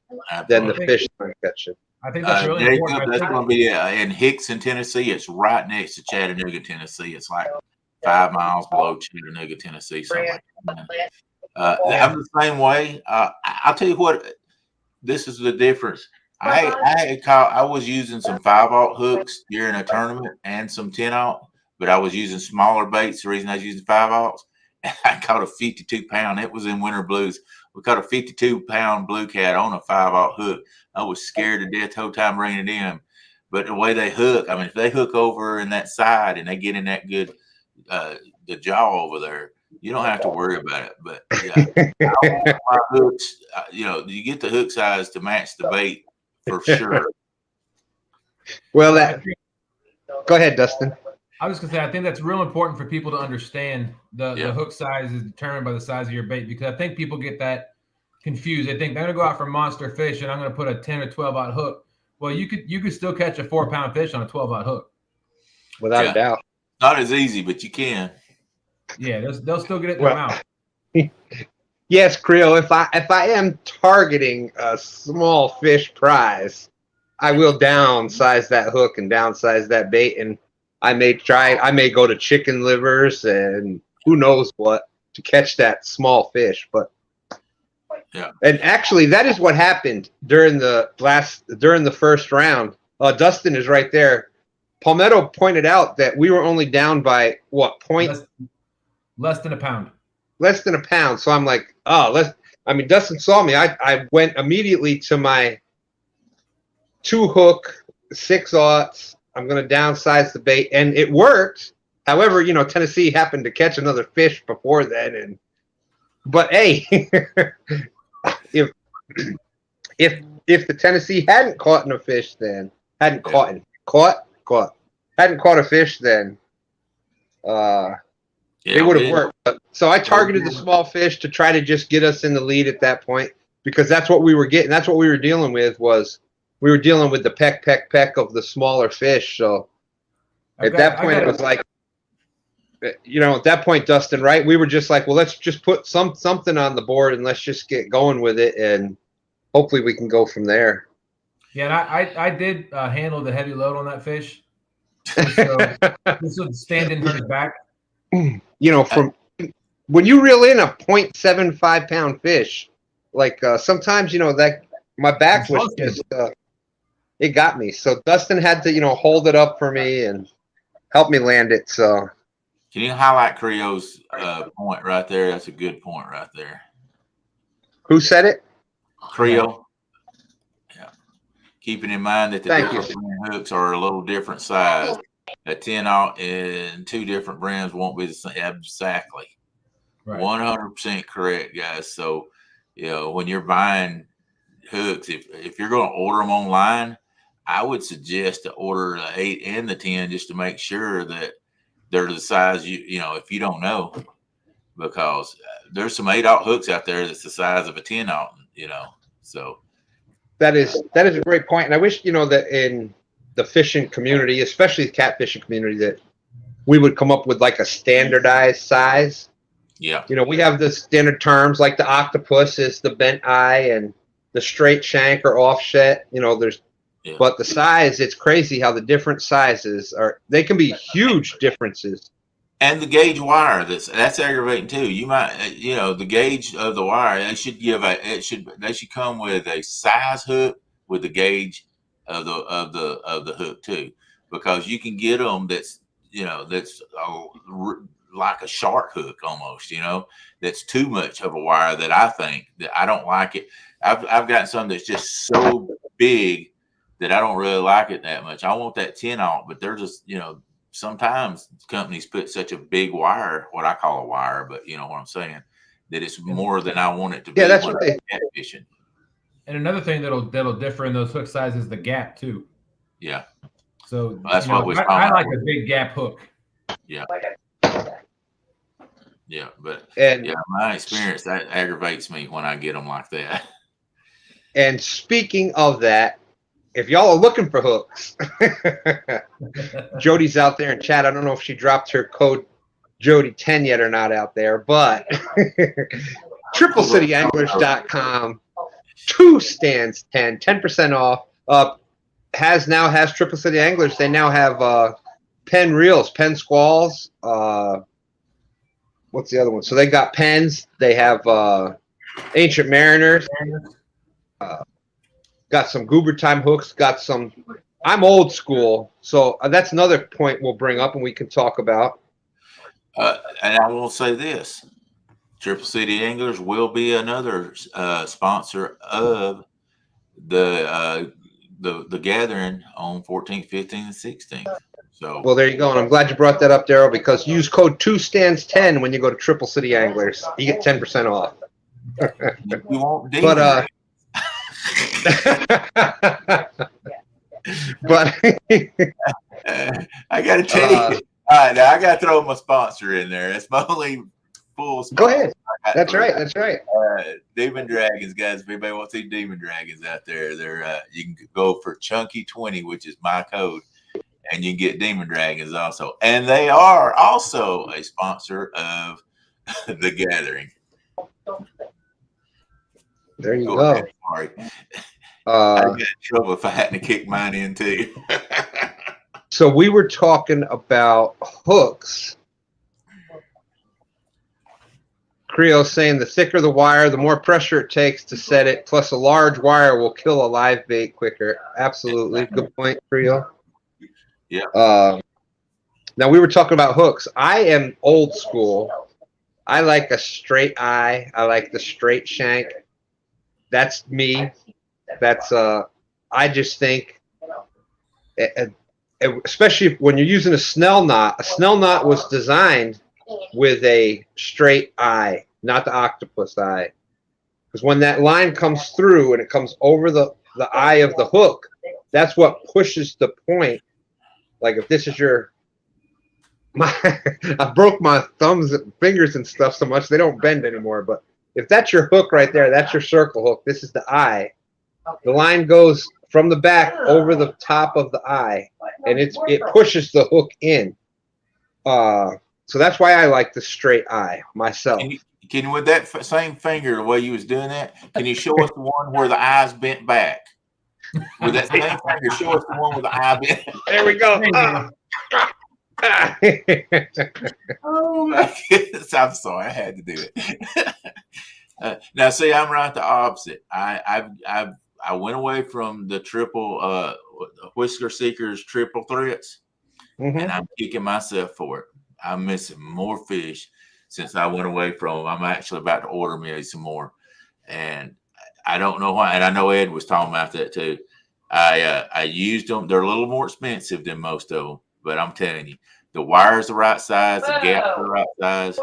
than the fish that I'm catching. I think that's really Jacob, important. I that's think- going to be in Hickson, Tennessee. It's right next to Chattanooga, Tennessee. It's like 5 miles below Chattanooga, Tennessee. Something like that. I'm the same way. I'll tell you what. This is the difference. I was using some 5/0 hooks during a tournament and some 10/0, but I was using smaller baits. The reason I was using 5/0s, I caught a 52-pound. It was in Winter Blues. We caught a 52-pound blue cat on a 5/0 hook. I was scared to death the whole time bringing it in. But the way they hook, I mean, if they hook over in that side and they get in that good, the jaw over there, you don't have to worry about it. But yeah, my hooks, you get the hook size to match the bait for sure. Well, go ahead, Dustin. I was gonna say, I think that's real important for people to understand. The hook size is determined by the size of your bait, because I think people get that confused. They think they're gonna go out for monster fish and I'm gonna put a 10 or 12/0 hook. Well, you could still catch a 4-pound fish on a 12/0 hook. Without a doubt. Not as easy, but you can. Yeah, they'll still get it in their mouth. Yes, Creel. If I am targeting a small fish prize, I will downsize that hook and downsize that bait, and I may go to chicken livers and who knows what to catch that small fish. But yeah, and actually that is what happened during the first round. Dustin is right there. Palmetto pointed out that we were only down by what point? Less than a pound. Less than a pound. So I'm like, Dustin saw me. I went immediately to my 2-hook 6/0. I'm going to downsize the bait, and it worked. However, Tennessee happened to catch another fish before then, but hey, if the Tennessee hadn't caught a fish, then hadn't caught a fish, then it would have worked. So I targeted the small fish to try to just get us in the lead at that point, because that's what we were getting. That's what we were dealing with. We were dealing with the peck of the smaller fish. So at that point, it was like, at that point, Dustin, right? We were just like, well, let's just put something on the board and let's just get going with it, and hopefully we can go from there. Yeah, and I did handle the heavy load on that fish. So this would stand in his back. From when you reel in a 0.75 pound fish, like sometimes that my back was just it got me. So Dustin had to hold it up for me and help me land it. So can you highlight Creole's point right there? That's a good point right there. Who said it? Creole. Yeah. Keeping in mind that the different hooks are a little different size. A 10/0 and 2 different brands won't be the same. Exactly. Right. 100% correct, guys. So, when you're buying hooks, if you're going to order them online, I would suggest to order the 8 and the 10 just to make sure that they're the size if you don't know, because there's some 8/0 hooks out there that's the size of a 10/0, So that is a great point, and I wish that in the fishing community, especially the catfishing community, that we would come up with like a standardized size. Yeah. We have the standard terms, like the octopus is the bent eye, and the straight shank or offset. You know, there's, Yeah. but the size, it's crazy how the different sizes are. They can be huge differences. And the gauge wire, that's aggravating too. You might, the gauge of the wire, they should come with a size hook with the gauge of the hook too, because you can get them that's like a shark hook almost, that's too much of a wire that I think that I don't like it. I've gotten some that's just so big that I don't really like it that much. I want that 10-aught, but they're just, sometimes companies put such a big wire, what I call a wire, but you know what I'm saying, that it's more than I want it to be. Yeah, that's what they. Fishing. And another thing that'll differ in those hook sizes is the gap too. Yeah. So That's what we're talking I like about. a big gap hook. Yeah. Yeah, but And my experience, that aggravates me when I get them like that. And speaking of that, if y'all are looking for hooks, Jody's out there in chat. I don't know if she dropped her code Jody10 yet or not out there, but TripleCityAnglers.com, 2 stands 10, 10% off. Has Triple City Anglers. They now have Penn reels, Penn squalls. What's the other one? So they got Penns. They have Ancient Mariners. Got some Goober Time hooks. Got some. I'm old school, so that's another point we'll bring up and we can talk about. And I will say this: Triple City Anglers will be another sponsor of the gathering on 14th, 15th, and 16th. So, well, there you go, and I'm glad you brought that up, Daryl, because use code 2stands10 when you go to Triple City Anglers. You get 10% off. you won't But but I got to tell you, all right, now I got to throw my sponsor in there. That's my only full sponsor. Go ahead. That's right. That's right. Demon Dragons, guys. If anybody wants to see Demon Dragons out there, they're you can go for Chunky20, which is my code, and you can get Demon Dragons also. And they are also a sponsor of the Gathering. There you go. Ahead, sorry. I'd get in trouble if I hadn't kicked mine in too. So we were talking about hooks. Creo saying the thicker the wire, the more pressure it takes to set it, plus a large wire will kill a live bait quicker. Absolutely. Good point, Creo. Yeah. Now we were talking about hooks. I am old school. I like a straight eye. I like the straight shank. That's me. That's I just think, especially when you're using a Snell knot. A Snell knot was designed with a straight eye, not the octopus eye, because when that line comes through and it comes over the eye of the hook, that's what pushes the point. Like if this is I broke my thumbs and fingers and stuff so much they don't bend anymore, but if that's your hook right there, that's your circle hook. This is the eye. The line goes from the back over the top of the eye, and it pushes the hook in. So that's why I like the straight eye myself. Can you with that same finger, the way you was doing that, can you show us the one where the eye's bent back? With that same finger, show us the one with the eye bent. There we go. Oh my goodness! I'm sorry, I had to do it. Now, see, I'm right the opposite. I went away from the triple Whisker Seekers triple threats, and I'm kicking myself for it. I'm missing more fish since I went away from them. I'm actually about to order me some more, and I don't know why. And I know Ed was talking about that too. I used them. They're a little more expensive than most of them, but I'm telling you, the wire's the right size, the gap's the right size,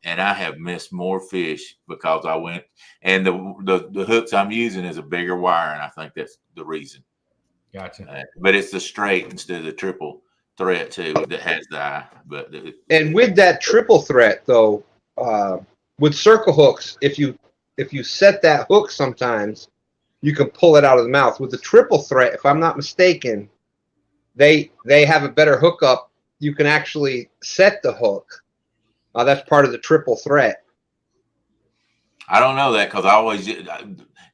and I have missed more fish because I went. And the hooks I'm using is a bigger wire, and I think that's the reason. Gotcha. But it's the straight instead of the triple threat too that has the eye. But and with that triple threat though, with circle hooks, if you set that hook, sometimes you can pull it out of the mouth. With the triple threat, if I'm not mistaken, they have a better hookup. You can actually set the hook. That's part of the triple threat. I don't know that because I always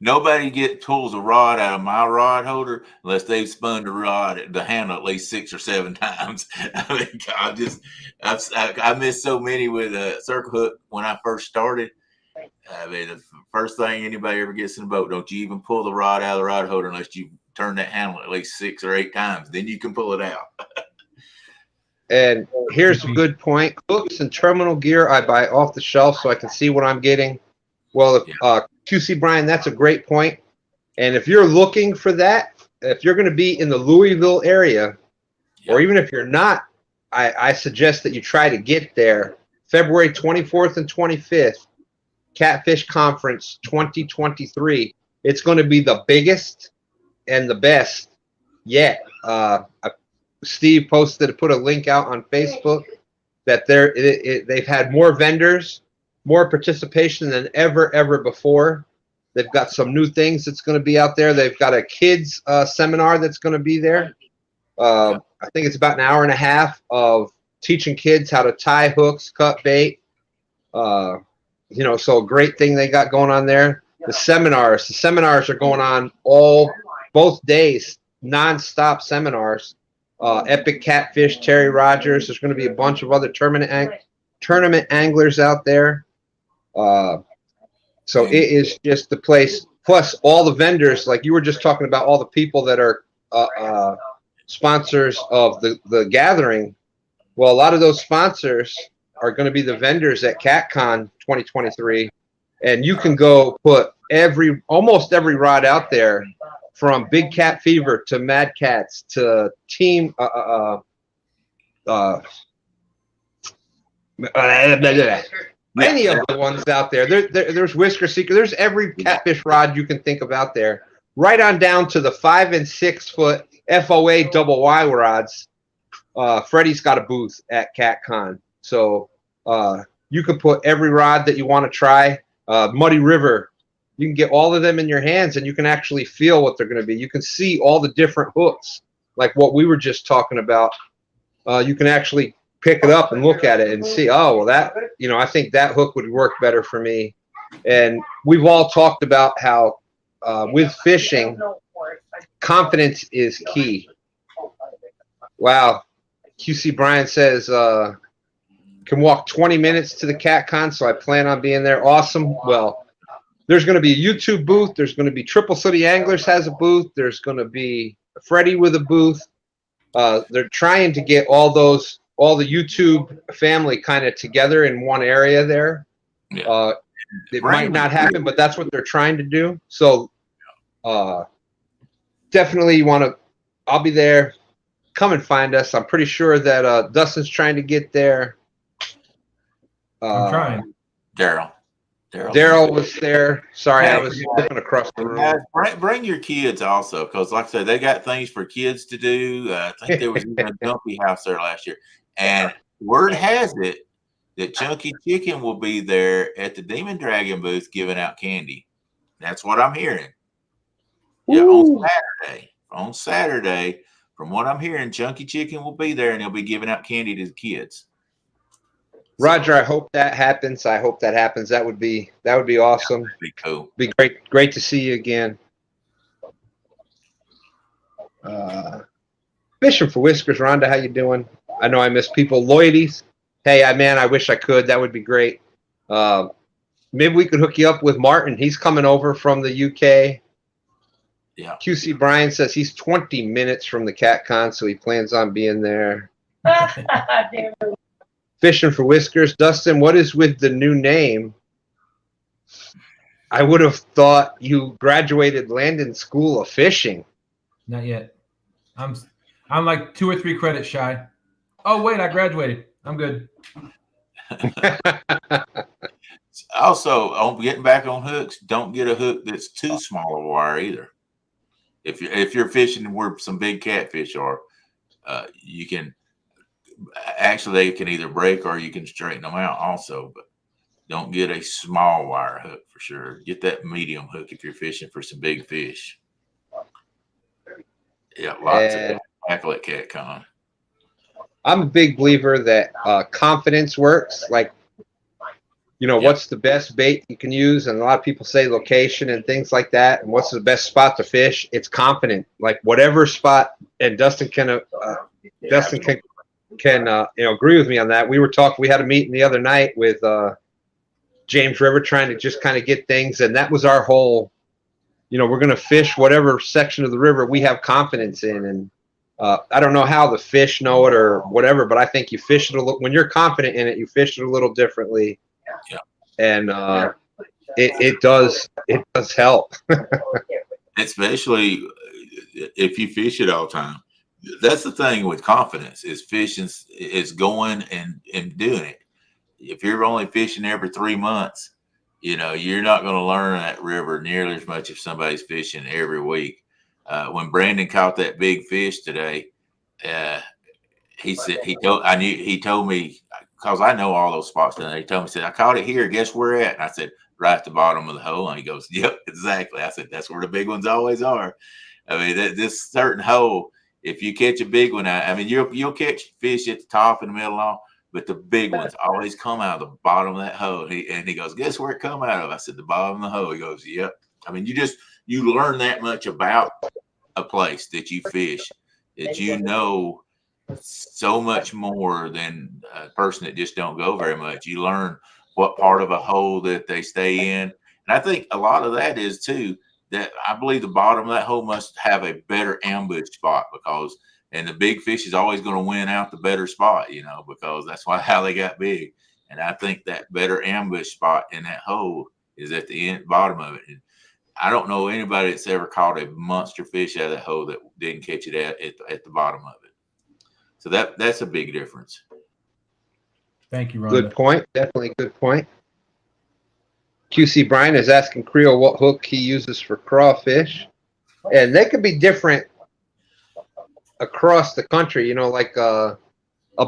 Nobody pulls a rod out of my rod holder unless they've spun the handle at least 6 or 7 times. I mean, I missed so many with a circle hook when I first started. I mean, the first thing anybody ever gets in a boat, don't you even pull the rod out of the rod holder unless you turn that handle at least 6 or 8 times. Then you can pull it out. And here's a good point. Hooks and terminal gear I buy off the shelf so I can see what I'm getting. Well, QC Brian, that's a great point. And if you're looking for that, if you're going to be in the Louisville area, or even if you're not, I suggest that you try to get there. February 24th and 25th, Catfish Conference 2023. It's going to be the biggest and the best yet. Steve put a link out on Facebook that they've had more vendors, more participation than ever before. They've got some new things that's going to be out there. They've got a kids seminar that's going to be there. I think it's about an hour and a half of teaching kids how to tie hooks, cut bait. So a great thing they got going on there. The seminars are going on both days, nonstop seminars. Epic Catfish, Terry Rogers. There's going to be a bunch of other tournament anglers out there. So it is just the place. Plus all the vendors, like you were just talking about, all the people that are sponsors of the gathering. Well, a lot of those sponsors are going to be the vendors at CatCon 2023, and you can go put almost every rod out there, from Big Cat Fever to Mad Cats to Team any of the ones out there. There's Whisker Seeker. There's every catfish rod you can think of out there, right on down to the 5 and 6 foot FOA double Y rods. Freddie's got a booth at CatCon, so you can put every rod that you want to try. Muddy River. You can get all of them in your hands, and you can actually feel what they're going to be. You can see all the different hooks, like what we were just talking about. You can actually pick it up and look at it and see, oh, well, that, I think that hook would work better for me. And we've all talked about how with fishing, confidence is key. Wow. QC Brian says, can walk 20 minutes to the CatCon, so I plan on being there. Awesome. Well, there's going to be a YouTube booth. There's going to be Triple City Anglers has a booth. There's going to be Freddie with a booth. They're trying to get all the YouTube family kind of together in one area there. Yeah. It might not happen, but that's what they're trying to do. So definitely I'll be there. Come and find us. I'm pretty sure that Dustin's trying to get there. I'm trying. Daryl was there. Sorry, I was looking across the room. Bring your kids also, because like I said, they got things for kids to do. I think there was even a dumpy house there last year. And word has it that Chunky Chicken will be there at the Demon Dragon booth giving out candy. That's what I'm hearing. Yeah, on Saturday, from what I'm hearing, Chunky Chicken will be there, and they'll be giving out candy to the kids. Roger, I hope that happens. That would be awesome. That'd be cool. Be great to see you again. Fishing for Whiskers, Rhonda, how you doing? I know I miss people. Lloydies, hey, I wish I could. That would be great. Maybe we could hook you up with Martin. He's coming over from the UK. Yeah. QC Brian says he's 20 minutes from the CatCon, so he plans on being there. Fishing for Whiskers. Dustin, what is with the new name? I would have thought you graduated Landon School of Fishing. Not yet. I'm like 2 or 3 credits shy. Oh, wait, I graduated. I'm good. Also, on getting back on hooks, don't get a hook that's too small a wire either. If you're fishing where some big catfish are, you can actually, they can either break or you can straighten them out also, but don't get a small wire hook for sure. Get that medium hook if you're fishing for some big fish. Yeah, lots of tackle at CatCon. I'm a big believer that confidence works. Like what's the best bait you can use, and a lot of people say location and things like that, and what's the best spot to fish. It's confident, like whatever spot, and Dustin can agree with me on that. We had a meeting the other night with James River, trying to just kind of get things, and that was our whole, we're going to fish whatever section of the river we have confidence in. And I don't know how the fish know it or whatever, but I think you fish it when you're confident in it, you fish it a little differently. Yeah. And it does help. Especially if you fish it all the time. That's the thing with confidence, is fishing is going and doing it. If you're only fishing every 3 months, you're not going to learn that river nearly as much if somebody's fishing every week. When Brandon caught that big fish today, he told me, because I know all those spots down there. He told me, said, I caught it here. Guess where we're at? And I said, right at the bottom of the hole. And he goes, yep, exactly. I said, that's where the big ones always are. I mean, this certain hole, if you catch a big one, I mean, you'll catch fish at the top and the middle and all, but the big ones always come out of the bottom of that hole. And he goes, guess where it come out of? I said, the bottom of the hole. He goes, yep. I mean, you learn that much about a place that you fish, that so much more than a person that just don't go very much. You learn what part of a hole that they stay in. And I think a lot of that is too, that I believe the bottom of that hole must have a better ambush spot, and the big fish is always going to win out the better spot, because that's how they got big. And I think that better ambush spot in that hole is at the bottom of it. And I don't know anybody that's ever caught a monster fish out of that hole that didn't catch it at the bottom of it. So that's a big difference. Thank you, Rhonda. Good point. Definitely good point. QC Brian is asking Creel what hook he uses for crawfish. And they could be different across the country, like a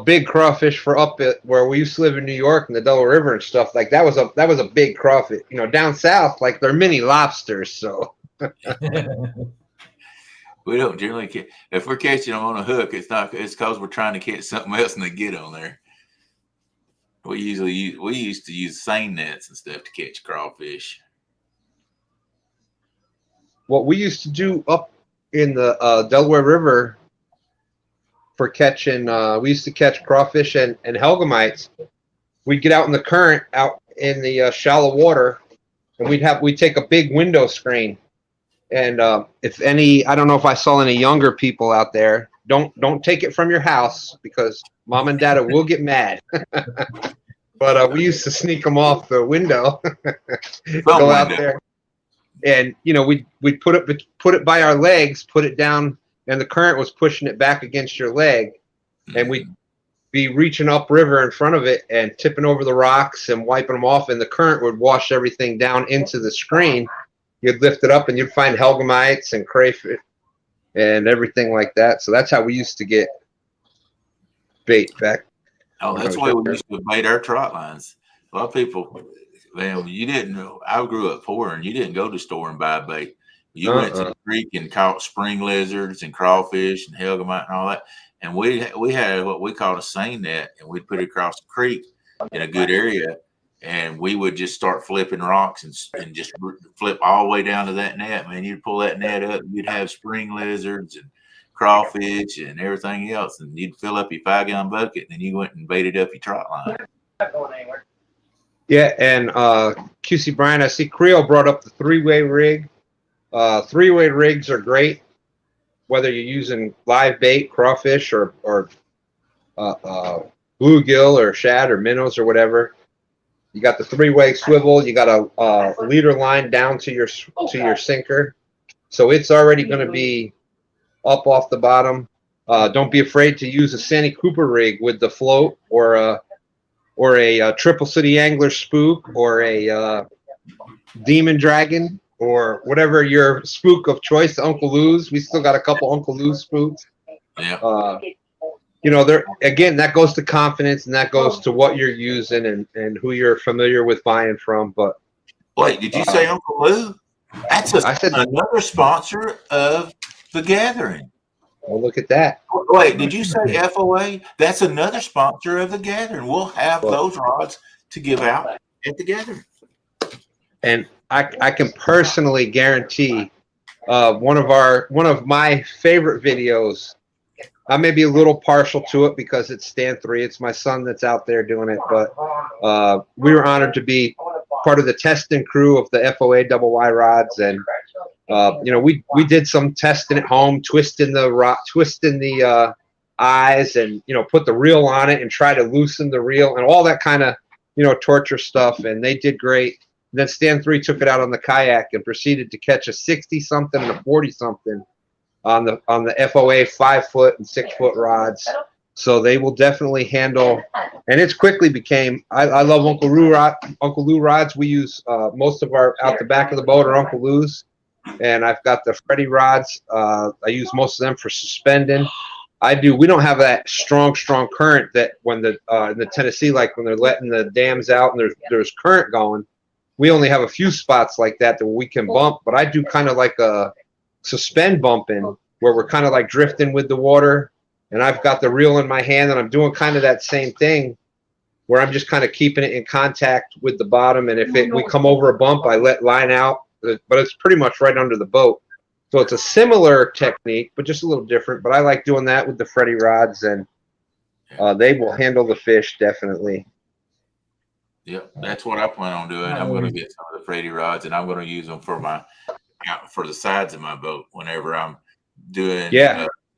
big crawfish for up at where we used to live in New York and the Delaware River and stuff. Like that was a big crawfish. Down south, like they're mini lobsters. So we don't generally catch. If we're catching them on a hook, it's because we're trying to catch something else and they get on there. We used to use seine nets and stuff to catch crawfish. What we used to do up in the Delaware River for catching, we used to catch crawfish and hellgamites. We'd get out in the current, out in the shallow water, and we'd take a big window screen. And I don't know if I saw any younger people out there. Don't take it from your house, because mom and dad will get mad. But we used to sneak them off the window, go out there, and we'd put it by our legs, put it down, and the current was pushing it back against your leg, and we'd be reaching upriver in front of it and tipping over the rocks and wiping them off, and the current would wash everything down into the screen. You'd lift it up and you'd find hellgamites and crayfish and everything like that. So that's how we used to get bait back. Oh, that's why we used to bait our trot lines. A lot of people, man, you didn't know. I grew up poor, and you didn't go to the store and buy bait. You went to the creek and caught spring lizards and crawfish and hellgamite and all that. And we had what we called a seine net, and we'd put it across the creek in a good area, and we would just start flipping rocks and just flip all the way down to that net. Man, you'd pull that net up, and you'd have spring lizards and crawfish and everything else, and you'd fill up your 5-gallon bucket, and then you went and baited up your trot line. Not going anywhere. Yeah, and QC Brian, I see Creel brought up the 3-way rig. 3-way rigs are great, whether you're using live bait, crawfish, or bluegill or shad or minnows or whatever. You got the 3-way swivel. You got a leader line down to your sinker, so it's already going to be up off the bottom. Don't be afraid to use a Sandy Cooper rig with the float, or a Triple City Angler spook, or a Demon Dragon, or whatever your spook of choice. Uncle Lou's. We still got a couple Uncle Lou's spooks. Yeah. There again, that goes to confidence, and that goes to what you're using and who you're familiar with buying from. But wait, did you say Uncle Lou? That's another sponsor of the gathering. Well, look at that. Wait, did you say FOA? That's another sponsor of the gathering. We'll have those rods to give out Get together. And I can personally guarantee one of my favorite videos. I may be a little partial to it because it's Stand 3. It's my son that's out there doing it, but we were honored to be part of the testing crew of the FOA double Y rods, and we did some testing at home, twisting the eyes, and put the reel on it and try to loosen the reel and all that kind of torture stuff, and they did great. And then Stand 3 took it out on the kayak and proceeded to catch a 60-something and a 40-something on the FOA 5-foot and 6-foot rods. So they will definitely handle, and it's quickly became. I love Uncle Lou rods. We use most of our out the back of the boat are Uncle Lou's, and I've got the Freddy rods. I use most of them for suspending. We don't have that strong current that when in the Tennessee, like when they're letting the dams out and there's current going. We only have a few spots like that we can bump, but I do kind of like a suspend bumping where we're kind of like drifting with the water, and I've got the reel in my hand and I'm doing kind of that same thing where I'm just kind of keeping it in contact with the bottom, and if we come over a bump, I let line out, but it's pretty much right under the boat. So it's a similar technique, but just a little different. But I like doing that with the Freddy rods, and they will handle the fish definitely. Yep, that's what I plan on doing. I'm going to get some of the Freddy rods, and I'm going to use them for the sides of my boat whenever I'm doing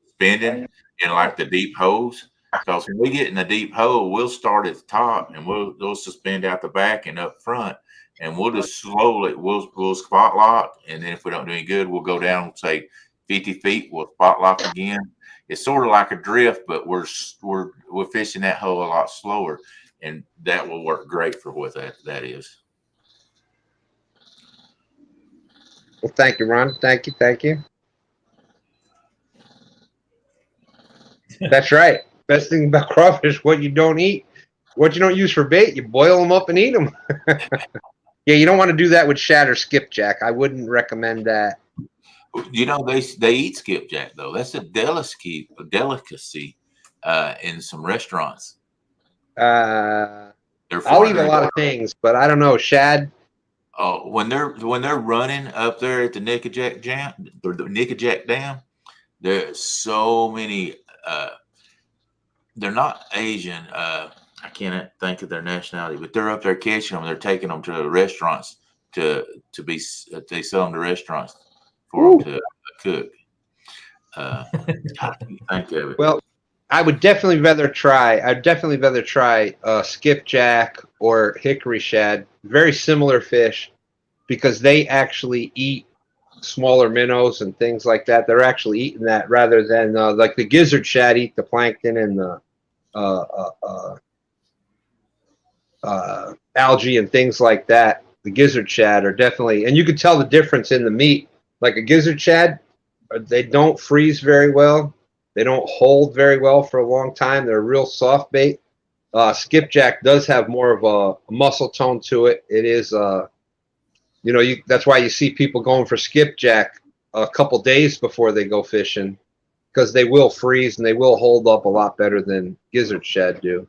spending in like the deep holes. Because when we get in the deep hole, we'll start at the top and we'll suspend out the back and up front, and we'll just slowly we'll spot lock, and then if we don't do any good, we'll go down say 50 feet. We'll spot lock again. It's sort of like a drift, but we're fishing that hole a lot slower. And that will work great for what that is. Well, thank you, Ron. Thank you. That's right. Best thing about crawfish, what you don't eat, what you don't use for bait, you boil them up and eat them. Yeah, you don't want to do that with shad or skipjack. I wouldn't recommend that. They eat skipjack though. That's a delicacy in some restaurants. I'll eat a lot of things, but I don't know. Shad. Oh, when they're running up there at the Nickajack Dam, there's so many. They're not Asian. I can't think of their nationality, but they're up there catching them. They're taking them to the restaurants they sell them to restaurants for them to cook. I can't think of it. Well, I'd definitely rather try skipjack or hickory shad. Very similar fish because they actually eat smaller minnows and things like that. They're actually eating that rather than like the gizzard shad eat the plankton and the algae and things like that. The gizzard shad are definitely, and you can tell the difference in the meat. Like a gizzard shad, they don't freeze very well. They don't hold very well for a long time. They're a real soft bait. Skipjack does have more of a muscle tone to it. It is, that's why you see people going for skipjack a couple days before they go fishing, because they will freeze and they will hold up a lot better than gizzard shad do.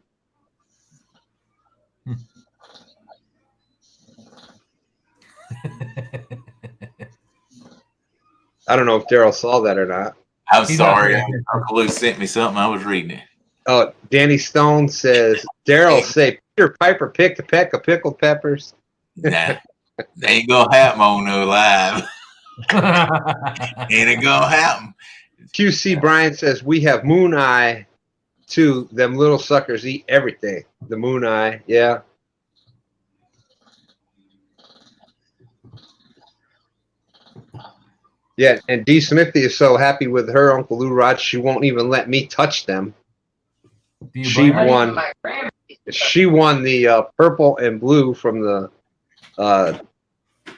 I don't know if Daryl saw that or not. I'm sorry. Uncle Lou sent me something. I was reading it. Oh, Danny Stone says, Daryl say Peter Piper picked a peck of pickled peppers. Nah, they ain't gonna happen on no live. Ain't it gonna happen? QC Brian says we have moon eye too. Them little suckers eat everything. The moon eye, yeah. Yeah, and Dee Smithy is so happy with her Uncle Lou rods, she won't even let me touch them. She won the purple and blue from the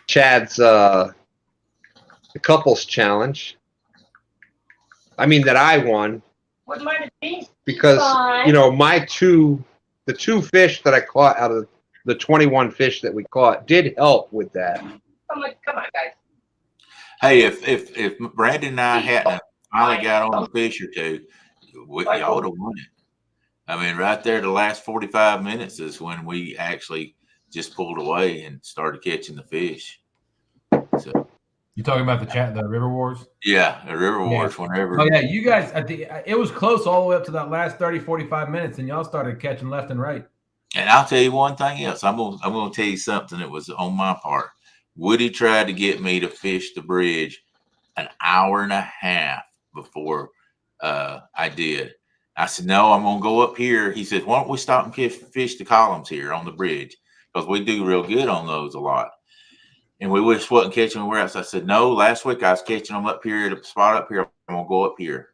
Chad's the couples challenge. I mean that I won because the two fish that I caught out of the 21 fish that we caught did help with that. Come on, guys. Hey, if Brandon and I hadn't finally got on a fish or two, y'all would have won it. I mean, right there, the last 45 minutes is when we actually just pulled away and started catching the fish. So You talking about the River Wars? yeah, the River Wars. Whenever. Oh yeah, you guys. I think it was close all the way up to that last 30, 45 minutes, and y'all started catching left and right. And I'll tell you one thing else. I'm gonna tell you something that was on my part. Woody tried to get me to fish the bridge an hour and a half before I did. I said, no, I'm gonna go up here. He said, why don't we stop and fish the columns here on the bridge? Because we do real good on those a lot. And we just wasn't catching them where else. I said, no, last week I was catching them up here at a spot up here. I'm gonna go up here.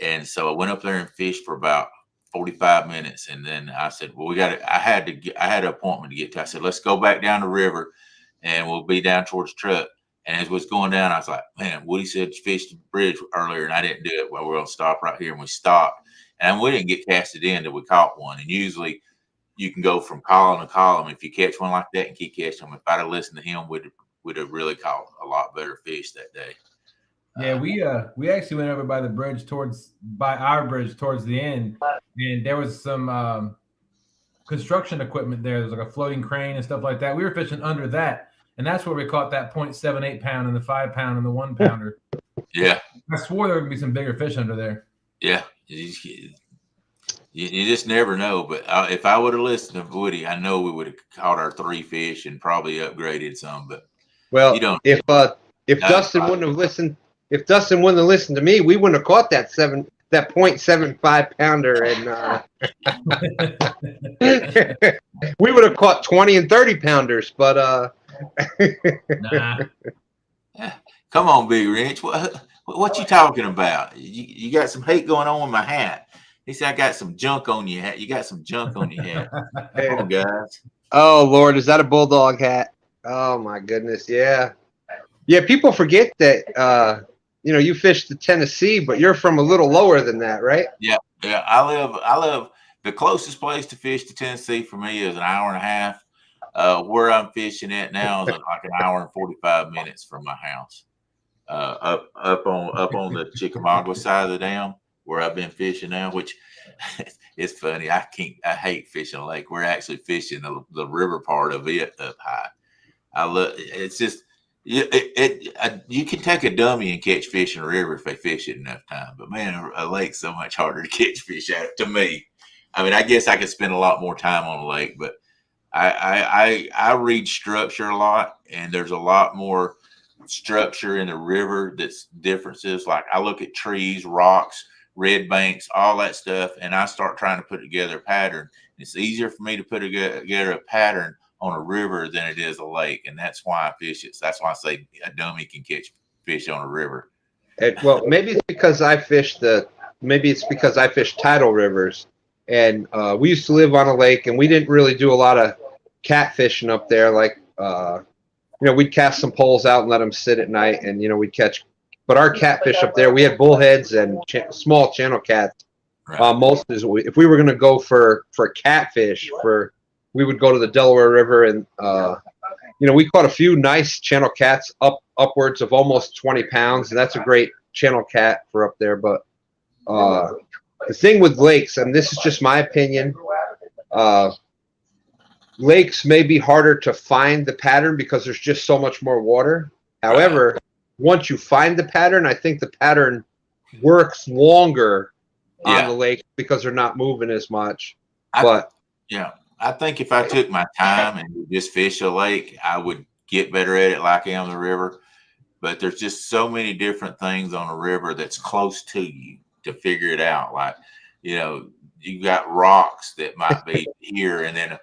And so I went up there and fished for about 45 minutes. And then I said, well, I had an appointment to get to. I said, let's go back down the river and we'll be down towards the truck. And as it was going down, I was like, man, Woody said fish the bridge earlier and I didn't do it. Well, we're going to stop right here. And we stopped. And we didn't get casted in until we caught one. And usually you can go from column to column. If you catch one like that and keep catching them, if I'd have listened to him, we'd have really caught a lot better fish that day. Yeah, we actually went over by the bridge by our bridge towards the end, and there was some construction equipment there. There was like a floating crane and stuff like that. We were fishing under that, and that's where we caught that 0.78 pound and the 5 pound and the 1 pounder. Yeah, I swore there would be some bigger fish under there. Yeah, you just never know. But if I would have listened to Woody, I know we would have caught our 3 fish and probably upgraded some. But Well, you don't. if Dustin wouldn't have listened. If Dustin wouldn't have listened to me, we wouldn't have caught that 0.75 pounder, and we would have caught 20 and 30 pounders. But Nah. Come on, Big Wrench. What you talking about? You got some hate going on with my hat. He said I got some junk on your hat. You got some junk on your hat. Come on, guys. Oh Lord, is that a bulldog hat? Oh my goodness, yeah. People forget that. You fished the Tennessee, but you're from a little lower than that, right? Yeah. I live. The closest place to fish to Tennessee for me is an hour and a half. Where I'm fishing at now is like an hour and 45 minutes from my house. Up on the Chickamauga side of the dam where I've been fishing now, which it's funny. I hate fishing a lake. We're actually fishing the river part of it up high. It's just. You can take a dummy and catch fish in a river if they fish it enough time. But man, a lake's so much harder to catch fish at. To me, I mean, I guess I could spend a lot more time on a lake, but I read structure a lot, and there's a lot more structure in the river that's differences. Like I look at trees, rocks, red banks, all that stuff, and I start trying to put together a pattern. It's easier for me to put together a pattern on a river than it is a lake, and that's why I fish it. So that's why I say a dummy can catch fish on a river. Well, maybe it's because I fish tidal rivers, and we used to live on a lake, and we didn't really do a lot of catfishing up there. Like, we'd cast some poles out and let them sit at night, and we'd catch. But our catfish up there, we had bullheads and small channel cats. Right. If we were going to go for catfish we would go to the Delaware River, and we caught a few nice channel cats upwards of almost 20 pounds, and that's a great channel cat for up there. But the thing with lakes, and this is just my opinion, lakes may be harder to find the pattern because there's just so much more water. However, once you find the pattern, I think the pattern works longer on the lake because they're not moving as much. I think if I took my time and just fish a lake, I would get better at it like I am the river. But there's just so many different things on a river that's close to you to figure it out. Like, you got rocks that might be here, and then,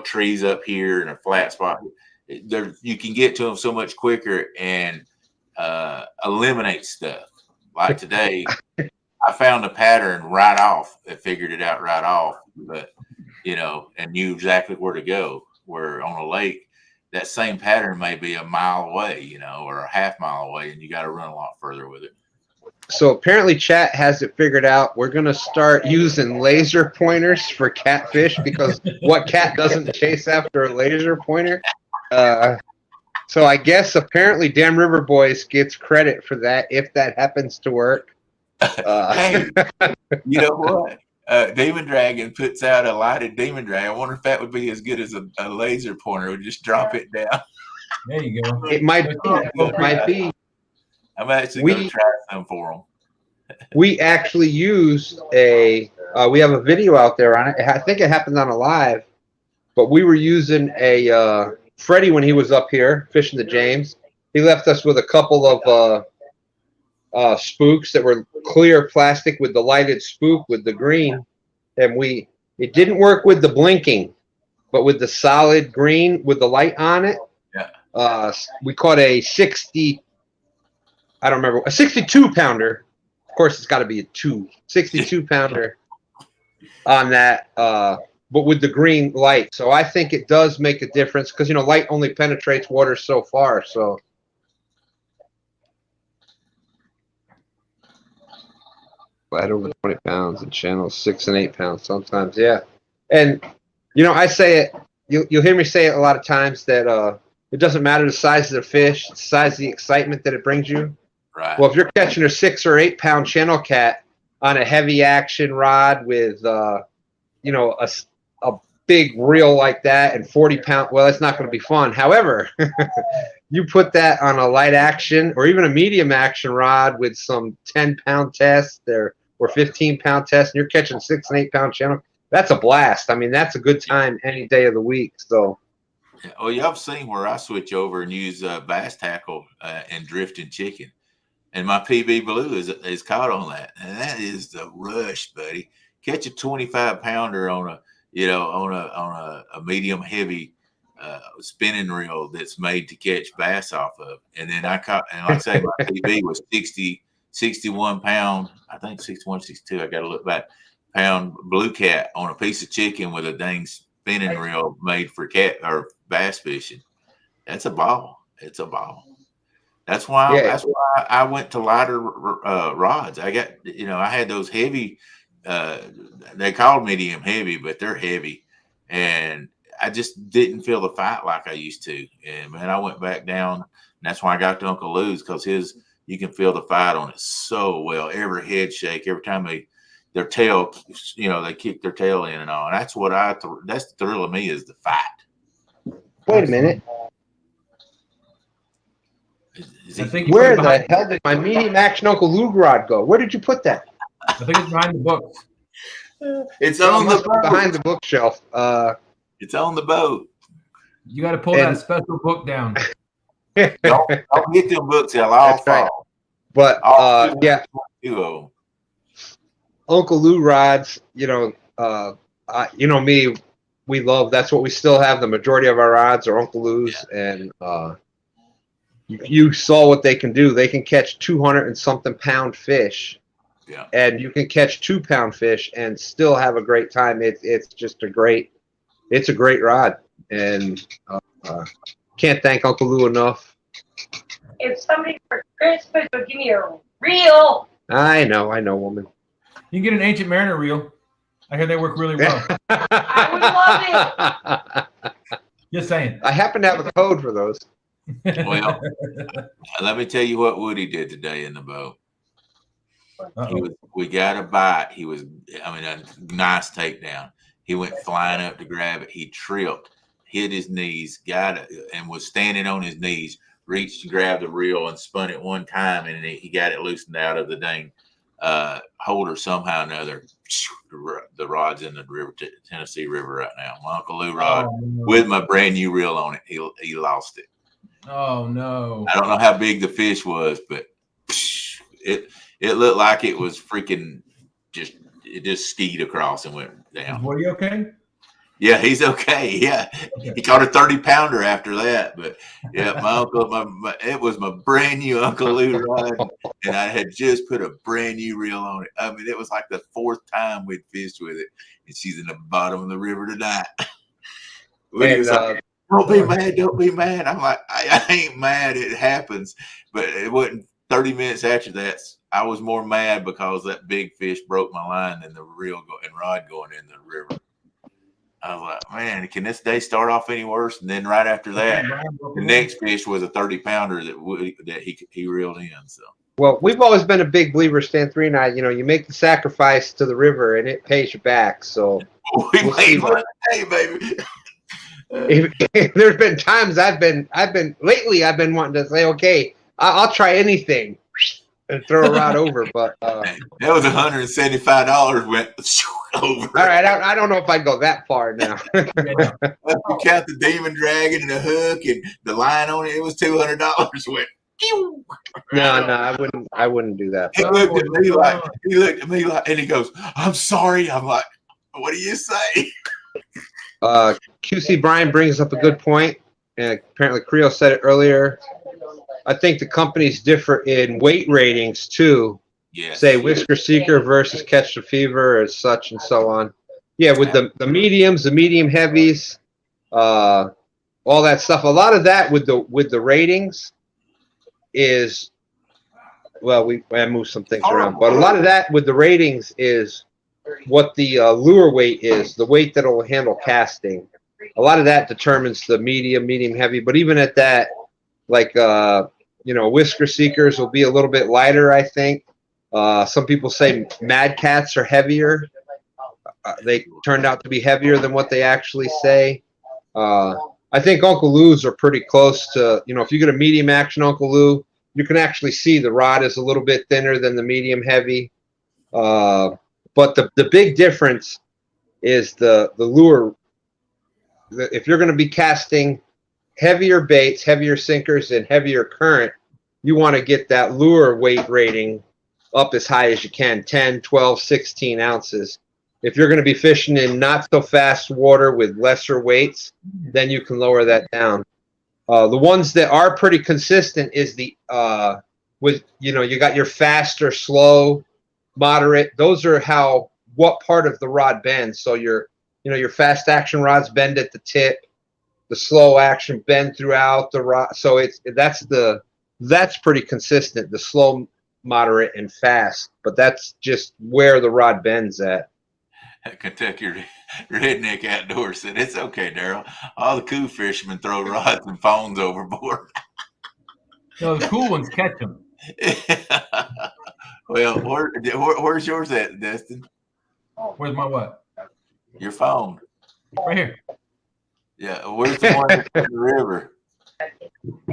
trees up here and a flat spot. You can get to them so much quicker and eliminate stuff. Like today, I found a pattern right off and figured it out right off. But and knew exactly where to go. Where on a lake, that same pattern may be a mile away, or a half mile away, and you got to run a lot further with it. So apparently chat has it figured out. We're going to start using laser pointers for catfish because what cat doesn't chase after a laser pointer? So I guess apparently Damn River Boys gets credit for that if that happens to work. Hey, you know what? Demon Dragon puts out a lighted Demon Dragon. I wonder if that would be as good as a laser pointer. It would just drop it down. There you go. It might be. It might be. I'm actually going to try some for them. We actually used we have a video out there on it. I think it happened on a live, but we were using a Freddie when he was up here fishing the James. He left us with a couple of spooks that were clear plastic with the lighted spook with the green, and it didn't work with the blinking, but with the solid green with the light on it. Yeah. We caught a 62 pounder. Of course, it's got to be a 62 pounder on that, but with the green light. So I think it does make a difference because, light only penetrates water so far. So right over 20 pounds and channels 6 and 8 pounds sometimes. Yeah. And, I say it, you'll hear me say it a lot of times that it doesn't matter the size of the fish, it's the size of the excitement that it brings you. Right. Well, if you're catching a 6 or 8 pound channel cat on a heavy action rod with, a big reel like that and 40 pound, well, it's not going to be fun. However, you put that on a light action or even a medium action rod with some 10 pound test or 15 pound test, and you're catching 6 and 8 pound channel. That's a blast. I mean, that's a good time any day of the week. So. Oh, yeah, I've seen where I switch over and use bass tackle and drifting chicken. And my PB Blue is caught on that, and that is the rush, buddy. Catch a 25 pounder on a medium heavy spinning reel that's made to catch bass off of, and then I caught, and like I say, my PB was 61 pound, I think 61, 62. I got to look back. Pound blue cat on a piece of chicken with a dang spinning reel made for cat or bass fishing. That's a ball. It's a ball. That's why I went to lighter rods. I got, I had those heavy, they called medium heavy, but they're heavy. And I just didn't feel the fight like I used to. And man, I went back down, and that's why I got to Uncle Lou's, because you can feel the fight on it so well. Every head shake, every time their tail, they kick their tail in and all. And that's that's the thrill of me, is the fight. Wait a minute. Where the hell did my medium action Uncle Lou rod go? Where did you put that? I think it's behind the books. It's on the boat. Behind the bookshelf. It's on the boat. You got to pull that special book down. Don't get them books; they'll all fall. Right. But yeah, Uncle Lou rods. Me. We love. That's what we still have. The majority of our rods are Uncle Lou's, and you saw what they can do. They can catch 200 and something pound fish. Yeah. And you can catch 2 pound fish and still have a great time. It's just a great rod, and can't thank Uncle Lou enough. If somebody for Christmas would give me a reel. I know, woman. You can get an Ancient Mariner reel. I hear they work really well. I would love it. Just saying. I happen to have a code for those. Well, let me tell you what Woody did today in the boat. We got a bite. A nice takedown. He went flying up to grab it. He tripped, hit his knees, got it, and was standing on his knees, reached to grab the reel and spun it one time, and he got it loosened out of the dang holder somehow or another. The rod's in the Tennessee River right now. My Uncle Lou rod with my brand new reel on it. He lost it. Oh no! I don't know how big the fish was, but it looked like it was freaking it just skied across and went down. Were you okay? Yeah, he's okay. Yeah, he caught a 30 pounder after that. But yeah, my uncle, it was my brand new Uncle Lou rod, and I had just put a brand new reel on it. I mean, it was like the 4th time we'd fished with it, and she's in the bottom of the river tonight. He was like, don't be mad, don't be mad. I'm like, I ain't mad. It happens. But it wasn't 30 minutes after that. I was more mad because that big fish broke my line than the reel and rod going in the river. I was like, man, can this day start off any worse? And then right after that, the next fish was a 30 pounder that he reeled in. So Well, we've always been a big believer, Stan 3 and I. You know, you make the sacrifice to the river, and it pays you back. So we'll see. Hey, baby. There's been times I've been wanting to say, okay, I'll try anything and throw a rod over, but that was $175 went over. All right, I don't know if I'd go that far now. You count the demon dragon and the hook and the line on it. It was $200 went. No, I wouldn't do that. He looked at me like, and he goes, "I'm sorry." I'm like, "What do you say?" QC Brian brings up a good point, and apparently Creo said it earlier. I think the companies differ in weight ratings too. Yes. Say Whisker Seeker versus Catch the Fever, or such and so on. Yeah, with the mediums, the medium heavies, all that stuff. A lot of that with the ratings is, well, I moved some things around, but a lot of that with the ratings is what the lure weight is, the weight that will handle casting. A lot of that determines the medium heavy. But even at that, like Whisker Seekers will be a little bit lighter, I think. Some people say Mad Cats are heavier. They turned out to be heavier than what they actually say. I think Uncle Lou's are pretty close to, if you get a medium action Uncle Lou, you can actually see the rod is a little bit thinner than the medium heavy. But the big difference is the lure. If you're going to be casting heavier baits, heavier sinkers, and heavier current, you want to get that lure weight rating up as high as you can, 10, 12, 16 ounces. If you're going to be fishing in not so fast water with lesser weights, then you can lower that down. The ones that are pretty consistent is you got your faster, slow, moderate. Those are what part of the rod bends. So your fast action rods bend at the tip, the slow action bend throughout the rod. So that's pretty consistent, the slow, moderate, and fast. But that's just where the rod bends at. Kentucky Redneck Outdoors said, "It's okay, Daryl. All the cool fishermen throw rods and phones overboard." No, the cool ones catch them. Well, where's yours at, Dustin? Where's my what? Your phone. Right here. Yeah, where's the one in the river?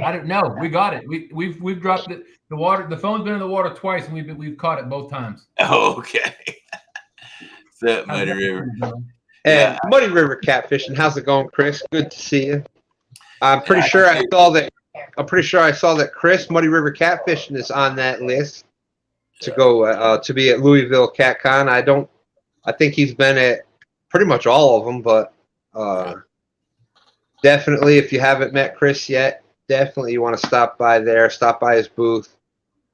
I don't know. We got it. We've dropped it. The water. The phone's been in the water twice, and we've caught it both times. Oh, okay. What's up, Muddy River? And Muddy River catfishing. How's it going, Chris? Good to see you. I'm pretty sure I saw that Chris, Muddy River Catfishing, is on that list to go to be at Louisville Cat Con. I think he's been at pretty much all of them, but definitely, if you haven't met Chris yet, definitely you want to stop by there, stop by his booth.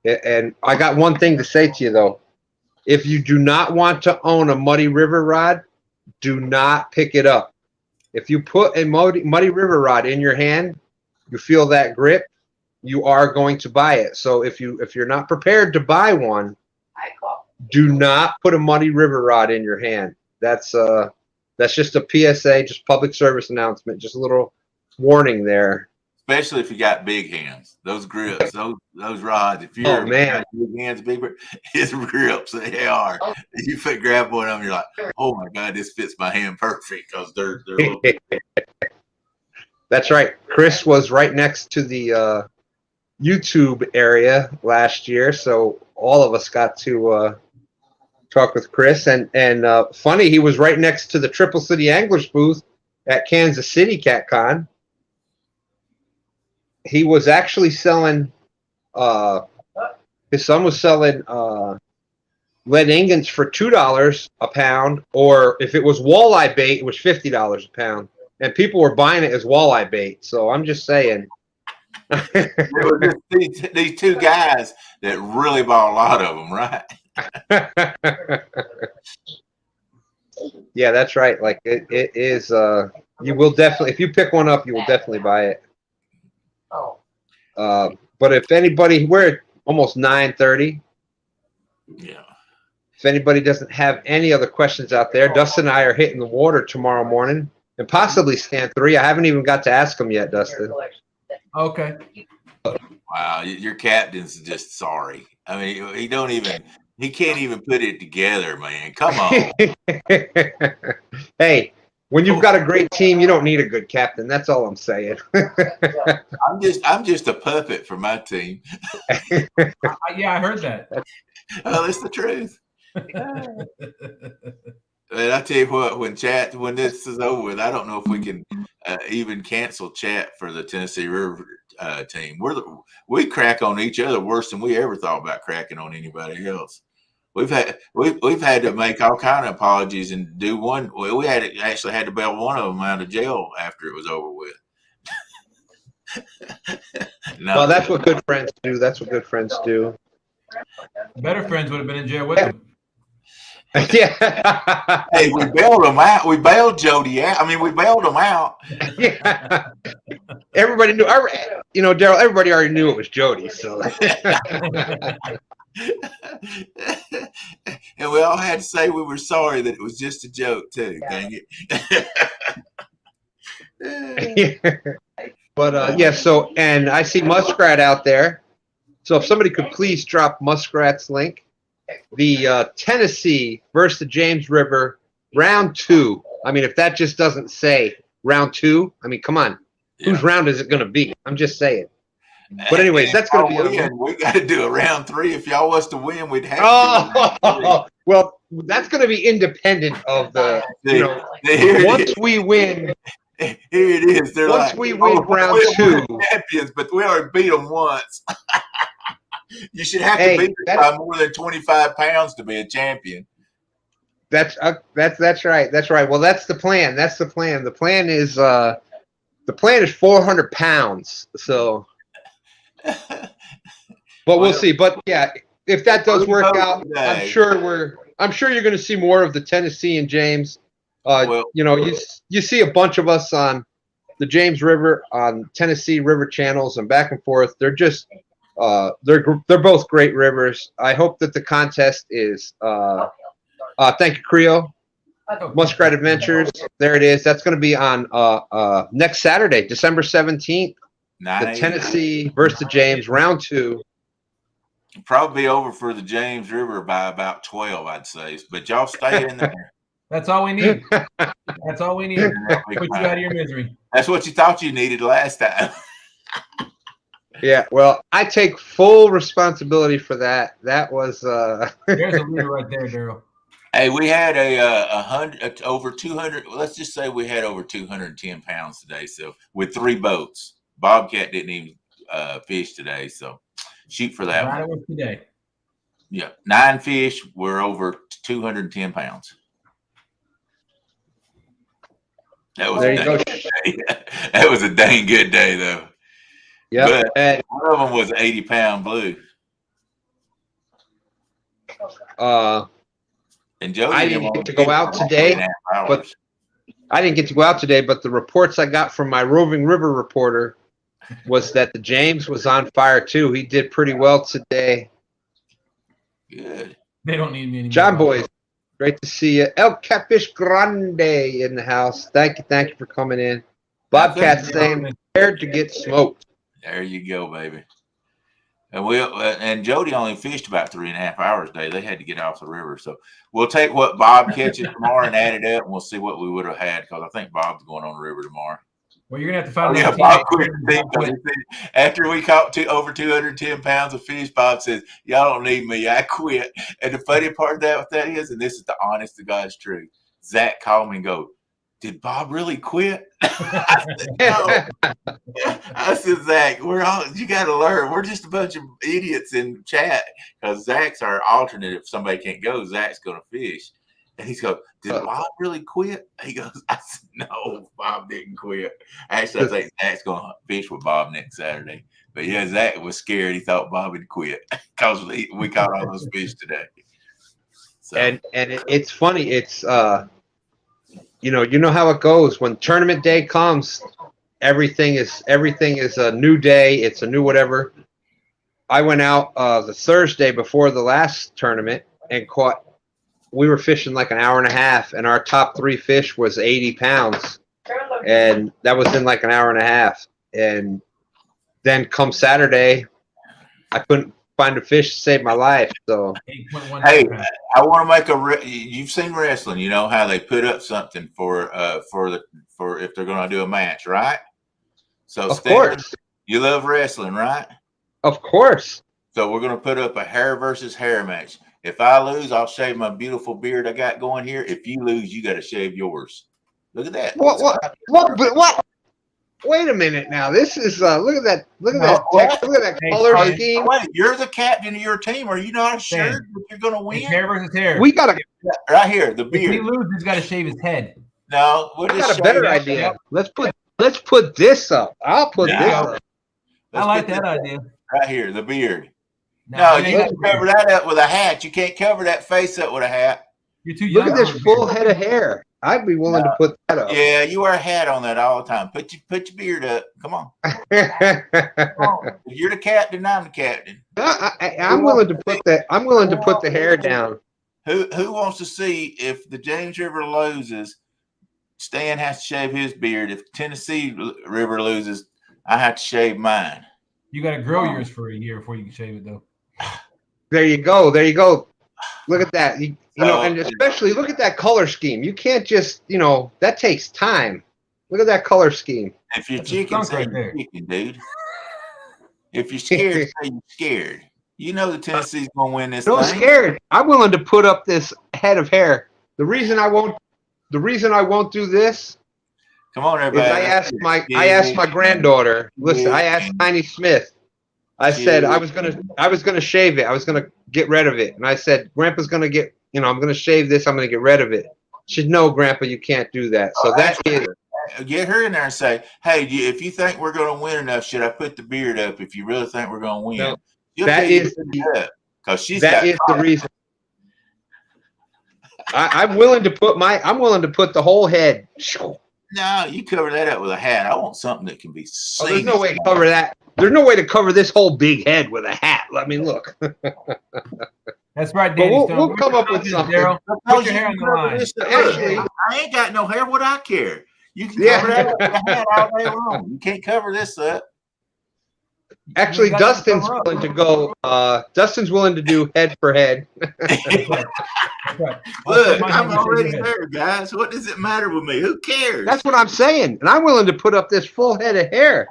And I got one thing to say to you, though. If you do not want to own a Muddy River rod, do not pick it up. If you put a Muddy River rod in your hand, you feel that grip, you are going to buy it. So if you're not prepared to buy one, do not put a Muddy River rod in your hand. That's just a PSA, just public service announcement, just a little warning there. Especially if you got big hands, those grips, those rods. If you're big hands, his grips, they are. You grab one of them, you're like, oh my God, this fits my hand perfect because they're little. That's right. Chris was right next to the YouTube area last year, so all of us got to talk with Chris. And funny, he was right next to the Triple City Anglers booth at Kansas City Cat Con. He was actually selling, his son was selling lead ingots for $2 a pound, or if it was walleye bait, it was $50 a pound. And people were buying it as walleye bait. So I'm just saying. There were just these two guys that really bought a lot of them, right? Yeah, that's right. Like it is, you will definitely, if you pick one up, you will definitely buy it. But if anybody, we're at almost 9:30. Yeah. If anybody doesn't have any other questions out there, Dustin and I are hitting the water tomorrow morning, and possibly Stan 3. I haven't even got to ask him yet, Dustin. Okay. Wow, your captain's just sorry. I mean, he can't even put it together, man. Come on. Hey, when you've got a great team, you don't need a good captain. That's all I'm saying. I'm just a puppet for my team. Yeah, I heard that. Well, it's the truth. And I tell you what, when this is over with, I don't know if we can even cancel chat for the Tennessee River team. We crack on each other worse than we ever thought about cracking on anybody else. We've had to make all kind of apologies and do one. We actually had to bail one of them out of jail after it was over with. Well, that's what good friends do. That's what good friends do. Better friends would have been in jail with him. Yeah. Hey, we bailed them out. We bailed Jody out. I mean, we bailed them out. Yeah. Everybody knew. Daryl. Everybody already knew it was Jody. So. And we all had to say we were sorry that it was just a joke too. Dang it. But yeah. So, and I see Muskrat out there. So if somebody could please drop Muskrat's link. The Tennessee versus the James River round 2. I mean, if that just doesn't say round 2, I mean, come on. Yeah. Whose round is it going to be? I'm just saying. But anyways, that's going to be. We got to do a round 3. If y'all was to win, we'd have to. Well, that's going to be independent of the. Once we win. Here it is. They're once we win round 2, champions, but we already beat them once. You should have to beat them by more than 25 pounds to be a champion. That's right. That's right. Well, that's the plan. That's the plan. The plan is 400 pounds. So, but we'll see. But yeah, if that does work out, I'm sure you're going to see more of the Tennessee and James. You see a bunch of us on the James River, on Tennessee River channels, and back and forth. They're just. They're both great rivers. I hope that the contest is thank you, Creo. Muskrat Adventures. There it is. That's going to be on next Saturday, December 17th. The Tennessee versus the James round 2. Probably be over for the James River by about 12, I'd say. But y'all stay in there. That's all we need. That's all we need. Put you out of your misery. That's what you thought you needed last time. Yeah, well, I take full responsibility for that. That was there's a leader right there, Daryl. Hey, we had over 200. Let's just say we had over 210 pounds today. So with 3 boats, Bobcat didn't even fish today. So shoot for that right one. Today. Yeah, 9 fish. We're over 210 pounds. That was that was a dang good day, though. Yeah, one of them was 80-pound blue. And Jody, I didn't get to go out today, but the reports I got from my roving river reporter was that the James was on fire too. He did pretty well today. Good. They don't need me anymore. John boys, great to see you. El Catfish Grande in the house. Thank you for coming in. Bobcat saying prepared to get smoked. There you go, baby. And Jody only fished about 3.5 hours a day. They had to get off the river. So we'll take what Bob catches tomorrow and add it up, and we'll see what we would have had, because I think Bob's going on the river tomorrow. Well, you're going to have to find out. Bob quit. After we caught over 210 pounds of fish, Bob says, y'all don't need me. I quit. And the funny part of that is, and this is the honest to God's truth, Zach called me and go, did Bob really quit? I said, no. I said, Zach, you got to learn. We're just a bunch of idiots in chat, because Zach's our alternate. If somebody can't go, Zach's going to fish. And he's going, did Bob really quit? He goes, I said, no, Bob didn't quit. Actually, I think Zach's going to fish with Bob next Saturday. But yeah, Zach was scared. He thought Bob had quit because we caught all those fish today. So. And it's funny. It's you know how it goes when tournament day comes. Everything is a new day. It's a new whatever. I went out the Thursday before the last tournament and caught. We were fishing like an hour and a half, and our top 3 fish was 80 pounds, and that was in like an hour and a half. And then come Saturday, I couldn't find a fish to save my life. So 8.1. Hey, I want to make you've seen wrestling, you know how they put up something for if they're going to do a match, right? So of course, you love wrestling, right? of course. So we're going to put up a hair versus hair match. If I lose, I'll shave my beautiful beard I got going here. If you lose, you got to shave yours. Look at that. What? Wait a minute now. This is look at that. Look at that text. Look at that color scheme. Wait, you're the captain of your team. Are you not assured that you're going to win? It's hair versus hair. We got right here, the If beard. he loses, he's got to shave his head. No, we'll I just got a better shave idea. Let's put this up. I'll put this up. I like that idea. Right here, the beard. No, you can cover that up with a hat. You can't cover that face up with a hat. You're too young. Look at this full head of hair. I'd be willing to put that up. Yeah, you wear a hat on that all the time. Put your beard up. Come on. If you're the captain, I'm the captain. I'm willing to put that. I'm willing to put the hair down. Who wants to see if the James River loses? Stan has to shave his beard. If Tennessee River loses, I have to shave mine. You got to grow yours for a year before you can shave it, though. There you go. There you go. Look at that. You know, and especially look at that color scheme. You can't just, that takes time. Look at that color scheme. If you're chicken, say you're chicken, dude. If you're scared, say you're scared. You know the Tennessee's gonna win this thing. Scared. I'm willing to put up this head of hair. The reason I won't do this. Come on, everybody. I asked my granddaughter. Listen, I asked Tiny Smith. I said I was gonna shave it. I was gonna get rid of it, and I said, "Grandpa's gonna get. I'm gonna shave this. I'm gonna get rid of it." She said, "No, Grandpa, you can't do that." So that is. Get her in there and say, "Hey, if you think we're gonna win enough, should I put the beard up? If you really think we're gonna win." No, that is the reason. I'm willing to put the whole head. No, you cover that up with a hat. I want something that can be seen. There's no way to cover that. There's no way to cover this whole big head with a hat. Let me look. That's right, Danny. We'll come up with something. Put your hair on the line. Actually, I ain't got no hair. What I care? You can cover that up with a hat all day long. You can't cover this up. Actually, Dustin's willing to go. Dustin's willing to do head for head. That's right. Look, I'm already there, guys. What does it matter with me? Who cares? That's what I'm saying, and I'm willing to put up this full head of hair.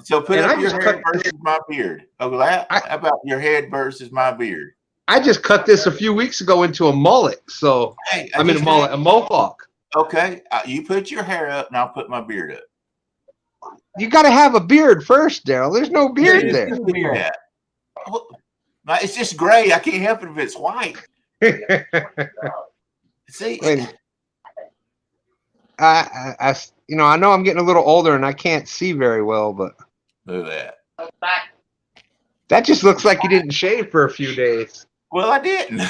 So put up your hair versus my beard. How about your head versus my beard? I just cut this a few weeks ago into a mullet, so a mohawk. Okay, you put your hair up, and I'll put my beard up. You got to have a beard first, Daryl. There's no beard there. Yeah. Well, it's just gray. I can't help it if it's white. See, I know I'm getting a little older and I can't see very well, but look at that. That just looks like you didn't shave for a few days. Well, I didn't.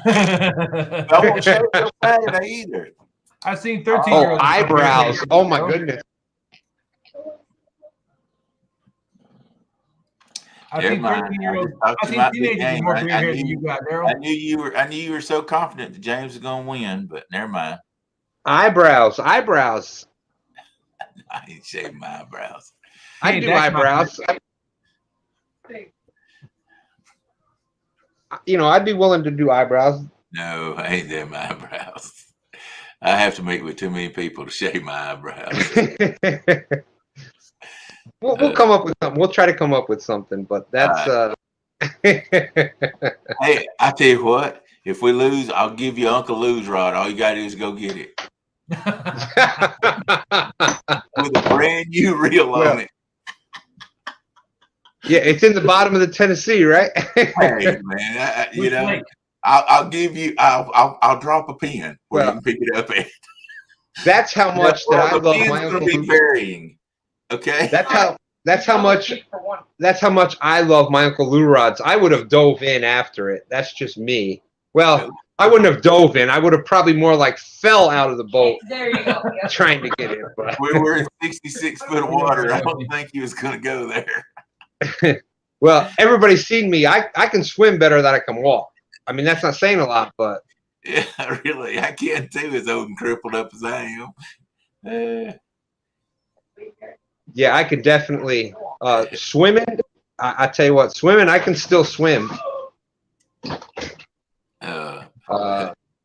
I won't shave till Saturday either. I've seen 13-year-olds. Oh, eyebrows. Oh my goodness. I've seen 13-year-olds. I've seen teenagers with more gray hair than you got, Daryl. I knew you were so confident that James was going to win, but never mind. Eyebrows. I ain't shaving my eyebrows. I do eyebrows. I'd be willing to do eyebrows. No, I ain't doing my eyebrows. I have to meet with too many people to shave my eyebrows. We'll come up with something. We'll try to come up with something, but that's Hey, I tell you what, if we lose, I'll give you Uncle Lou's rod. All you gotta do is go get it. With a brand new reel on it. Yeah, it's in the bottom of the Tennessee, right? Hey man, I'll give you I'll drop a pin where you can pick it up at. That's how much that I love my Uncle Lou. Burying. Okay. That's how much I love my Uncle Lou rods. I would have dove in after it. That's just me. Well, I wouldn't have dove in. I would have probably more like fell out of the boat. There you go. Trying to get in. But we were in 66 foot of water. I don't think he was going to go there. Well, everybody's seen me. I can swim better than I can walk. I mean, that's not saying a lot, but yeah, really, I can't too, as old and crippled up as I am. Yeah, I could definitely swimming. I tell you what, swimming, I can still swim.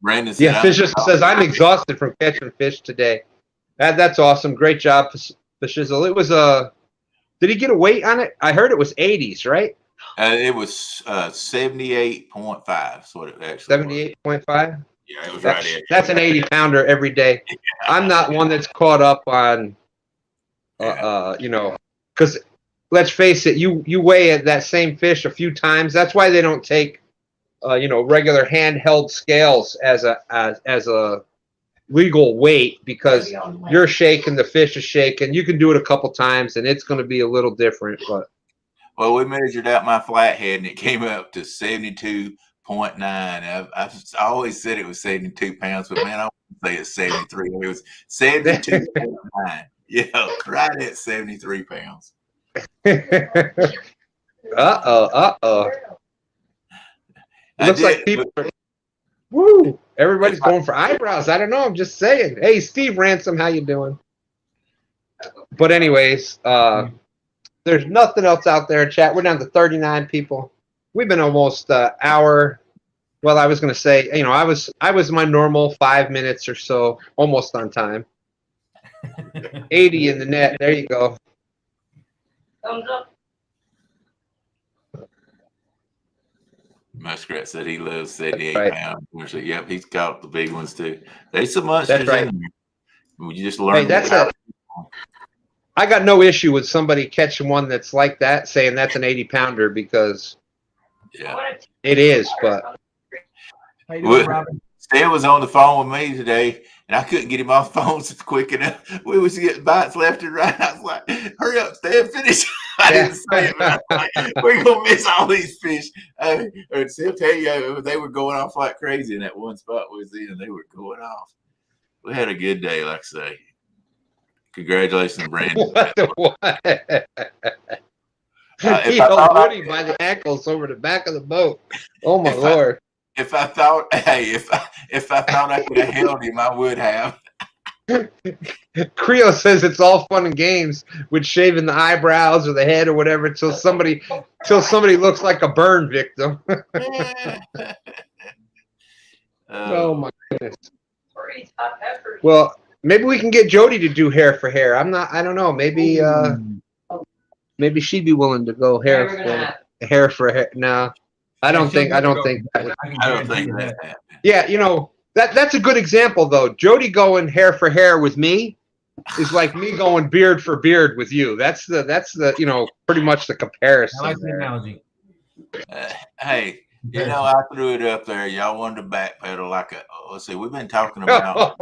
Brandon said, Yeah, Fisher says I'm exhausted from catching fish today. That's awesome. Great job, Fishizzle. It was did he get a weight on it? I heard it was 80s, right? It was 78.5. That's what it actually 78.5. Yeah, it was right at. That's an 80-pounder every day. I'm not one that's caught up on, you know, because let's face it, you weigh that same fish a few times. That's why they don't take, you know, regular handheld scales as a legal weight, because you're shaking, the fish is shaking. You can do it a couple times, and it's going to be a little different. But well, we measured out my flathead, and it came up to 72.9. I always said it was 72 pounds, but man, I wouldn't say it's 73. It was 72.9. Yeah, right at 73 pounds. Uh-oh. Looks like people are, woo, everybody's going for eyebrows. I don't know. I'm just saying. Hey, Steve Ransom, how you doing? But anyways, there's nothing else out there in chat. We're down to 39 people. We've been almost an hour. Well, I was going to say, you know, I was my normal 5 minutes or so, almost on time. 80 in the net. There you go. Thumbs up. Muskrat said he loves 78 right. pounds. We said, yep, he's caught the big ones too. There's some monsters That's right. in there. You just learn. Hey, I got no issue with somebody catching one that's like that, saying that's an 80-pounder, because it is. But how you doing, Robin? Stan was on the phone with me today, and I couldn't get him off the phone quick enough. We was getting bites left and right. I was like, hurry up, Stan, finish. I didn't say it, but I was like, we're going to miss all these fish. He'll tell you, they were going off like crazy in that one spot we was in. They were going off. We had a good day, like I say. Congratulations, Brandon. What? He held Woody by the ankles over the back of the boat. Oh my Lord! If I thought I could have held him, I would have. Creo says it's all fun and games with shaving the eyebrows or the head or whatever until somebody looks like a burn victim. Oh my goodness. Well, maybe we can get Jody to do hair for hair. I don't know. Maybe she'd be willing to go hair for hair. No, I don't think that. Yeah, you know, that's a good example though. Jody going hair for hair with me is like me going beard for beard with you. That's the you know, pretty much the comparison. I like the analogy. Hey, you know, I threw it up there. Y'all wanted to backpedal like a. Let's see. We've been talking about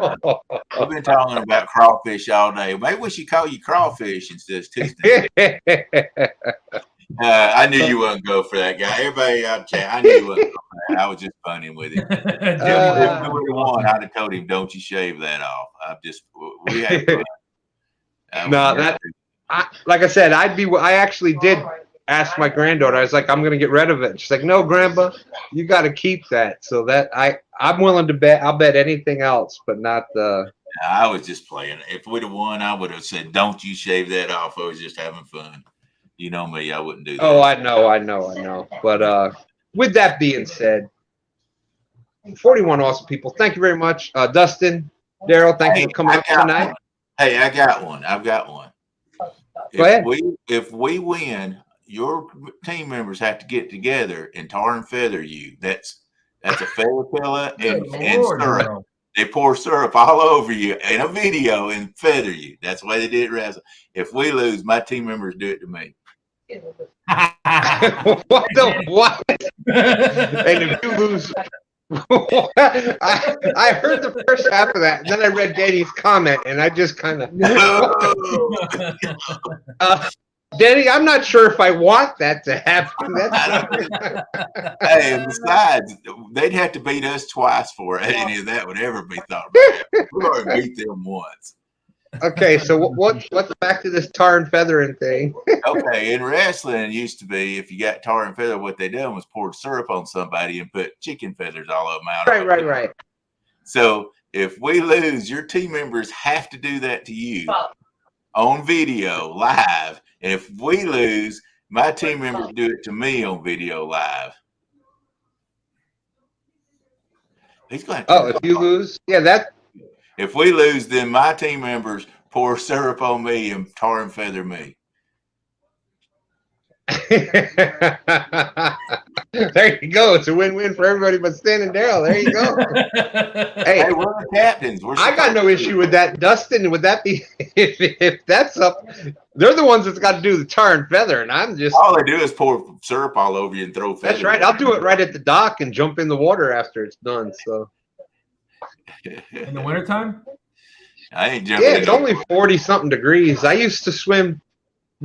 crawfish all day. Maybe we should call you crawfish instead of Tuesday. I knew you wouldn't go for that guy. Everybody out chat, I knew you wouldn't go for that. I was just funning with him. If we would have won, I'd have told him, "Don't you shave that off." We had fun. Like I said, I actually did ask my granddaughter. I was like, I'm going to get rid of it. And she's like, no, Grandpa, you got to keep that. So that I'm willing to bet. I'll bet anything else, but not the. I was just playing. If we'd have won, I would have said, "Don't you shave that off." I was just having fun. You know me, I wouldn't do that. Oh, I know. But with that being said, 41 awesome people. Thank you very much, Dustin, Daryl. Thank you for coming up tonight. Hey, I got one. I've got one. Go ahead. If we win, your team members have to get together and tar and feather you. That's a feather pellet and syrup. They pour syrup all over you in a video and feather you. That's the way they did it. If we lose, my team members do it to me. What the what? And if you lose, I heard the first half of that, and then I read Danny's comment, and I just kind of. Danny, I'm not sure if I want that to happen. Hey, and besides, they'd have to beat us twice for it. Any of that would ever be thought about. We've already beat them once. Okay, so what's back to this tar and feathering thing? Okay, in wrestling, it used to be if you got tar and feather, what they done was poured syrup on somebody and put chicken feathers all of them out. Right. So if we lose, your team members have to do that to you on video, live. And if we lose, My team members do it to me on video live. He's going to. Oh, if you lose, yeah, that. If we lose, then my team members pour syrup on me and tar and feather me. There you go. It's a win-win for everybody but Stan and Daryl. There you go. Hey, Hey, we're the captains. I got no issue with that. Dustin, would that be if that's up? They're the ones that's got to do the tar and feather, and I'm just. All they do is pour syrup all over you and throw feathers. That's right. I'll do it right at the dock and jump in the water after it's done. So. In the wintertime? I ain't jumping. Yeah, it's only 40-something degrees. I used to swim.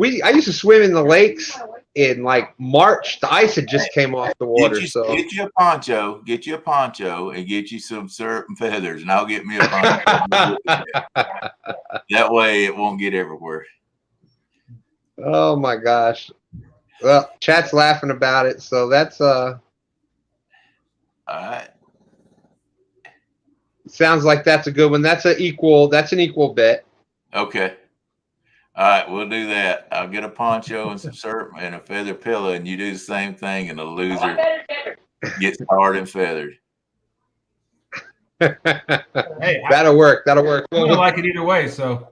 I used to swim in the lakes in like March. The ice had just came off the water. Get you a poncho, and get you some syrup and feathers, and I'll get me a poncho. That way, it won't get everywhere. Oh my gosh. Well, chat's laughing about it, so that's All right. sounds like that's a good one. That's an equal bet. Okay. All right, we'll do that. I'll get a poncho and some syrup and a feather pillow, and you do the same thing, and the loser gets tarred and feathered. Hey, That'll work. I don't like it either way, so.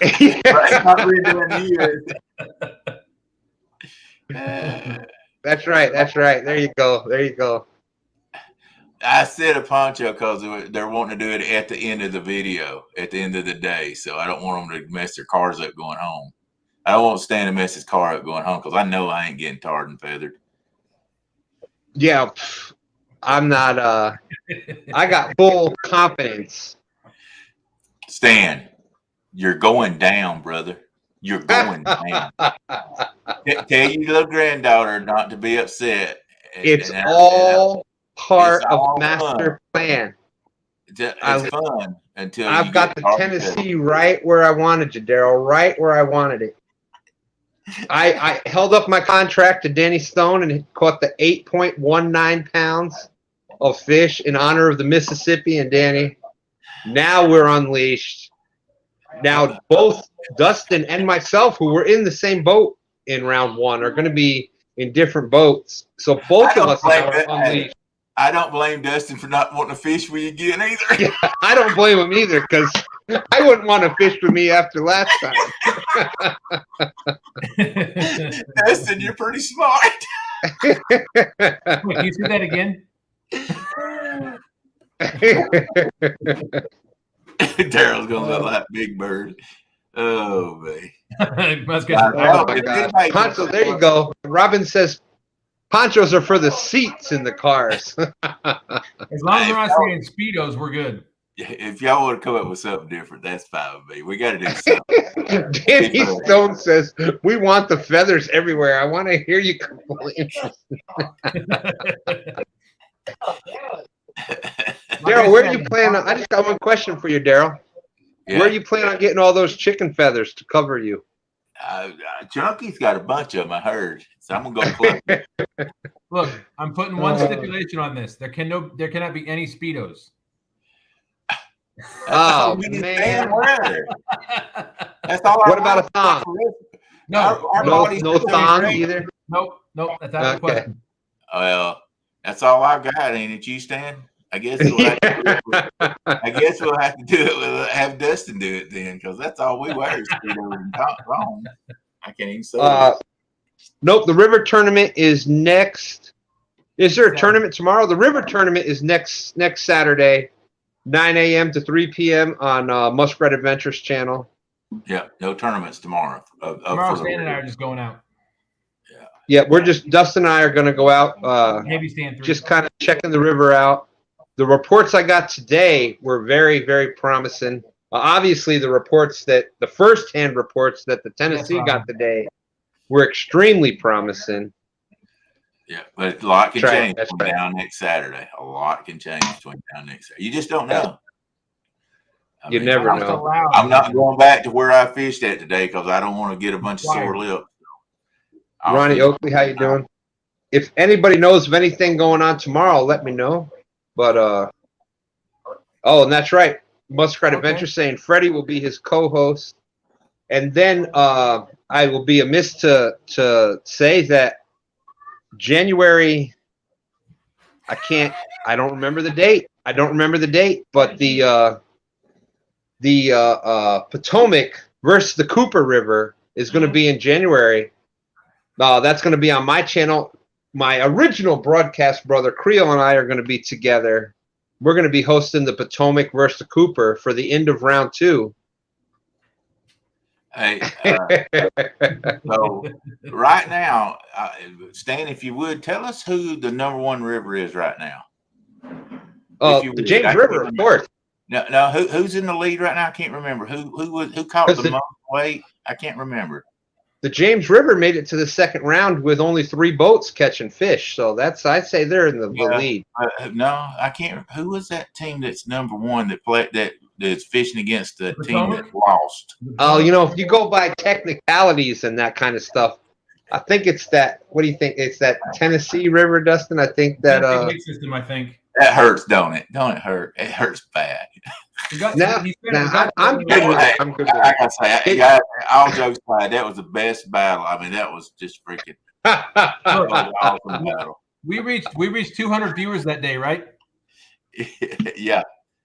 Not redoing you. That's right. There you go. I said a poncho because they're wanting to do it at the end of the video, at the end of the day. So I don't want them to mess their cars up going home. I don't want Stan to mess his car up going home because I know I ain't getting tarred and feathered. Yeah, I'm not. I got full confidence. Stan, you're going down, brother. You're going down. Tell your little granddaughter not to be upset. It's all part of the master plan. It's fun until I've got the Tennessee right where I wanted you, Daryl. Right where I wanted it. I held up my contract to Danny Stone and caught the 8.19 pounds of fish in honor of the Mississippi and Danny. Now we're unleashed. Now both Dustin and myself, who were in the same boat in round one, are going to be in different boats. So both of us now are unleashed. I don't blame Dustin for not wanting to fish with you again either. Yeah, I don't blame him either because I wouldn't want to fish with me after last time. Dustin, you're pretty smart. Wait, can you say that again? Daryl's gonna look like Big Bird. Oh man. Must get Oh my God. Poncho, there you go. Robin says ponchos are for the seats in the cars. As long as we're not saying Speedos, we're good. If y'all want to come up with something different, that's fine with me. We got to do something. Danny Stone says, we want the feathers everywhere. I want to hear you complain. Daryl, where do you plan on? I just got one question for you, Daryl. Yeah. Where do you plan on getting all those chicken feathers to cover you? Chunky's got a bunch of them, I heard. So I'm going to go collect. Look, I'm putting one stipulation on this. There cannot be any Speedos. Oh, man. That's all. What about a thong? No, no thong either? Nope, that's out of the question. Well, that's all I got, ain't it, you, Stan? I guess we'll have to do it with have Dustin do it then, because that's all we wear is Speedos and thong. I can't even say that. Nope, the river tournament is next. Is there a tournament tomorrow? The river tournament is next Saturday, 9 a.m. to 3 p.m. on Muskrat Adventures channel. Yeah, no tournaments tomorrow. Tomorrow, Stan and I are just going out. Yeah, Dustin and I are going to go out, Maybe Stan 3. just kind of checking the river out. The reports I got today were very, very promising. Obviously, the first-hand reports that the Tennessee got today were extremely promising. Yeah, but a lot can change That's between now and next Saturday. A lot can change between now and next Saturday. You just don't know. You never know. I'm not going back to where I fished at today because I don't want to get a bunch of sore lips. Ronnie Oakley, how you doing? If anybody knows of anything going on tomorrow, let me know. But and that's right. Muskrat Adventure saying Freddie will be his co-host. And then I will be amiss to say that January. I don't remember the date. But the Potomac versus the Cooper River is going to be in January. That's going to be on my channel. My original broadcast brother Creel and I are going to be together. We're going to be hosting the Potomac versus the Cooper for the end of round 2. Hey, so right now, Stan, if you would tell us who the number 1 river is right now. The James River, of course. No. Who's in the lead right now? I can't remember. Who caught the most weight? I can't remember. The James River made it to the second round with only 3 boats catching fish. So I'd say they're in the lead. No, I can't. Who was that team that's number 1 that played that's fishing against the team that lost? Oh, if you go by technicalities and that kind of stuff, I think it's that. What do you think? It's that Tennessee River, Dustin. I think that. System, I think that hurts, don't it? Don't it hurt? It hurts bad. I'm good with it. I'm good with it. Like I say, guys, all jokes aside, that was the best battle. I mean, that was just freaking awesome battle. We reached 200 viewers that day, right? Yeah.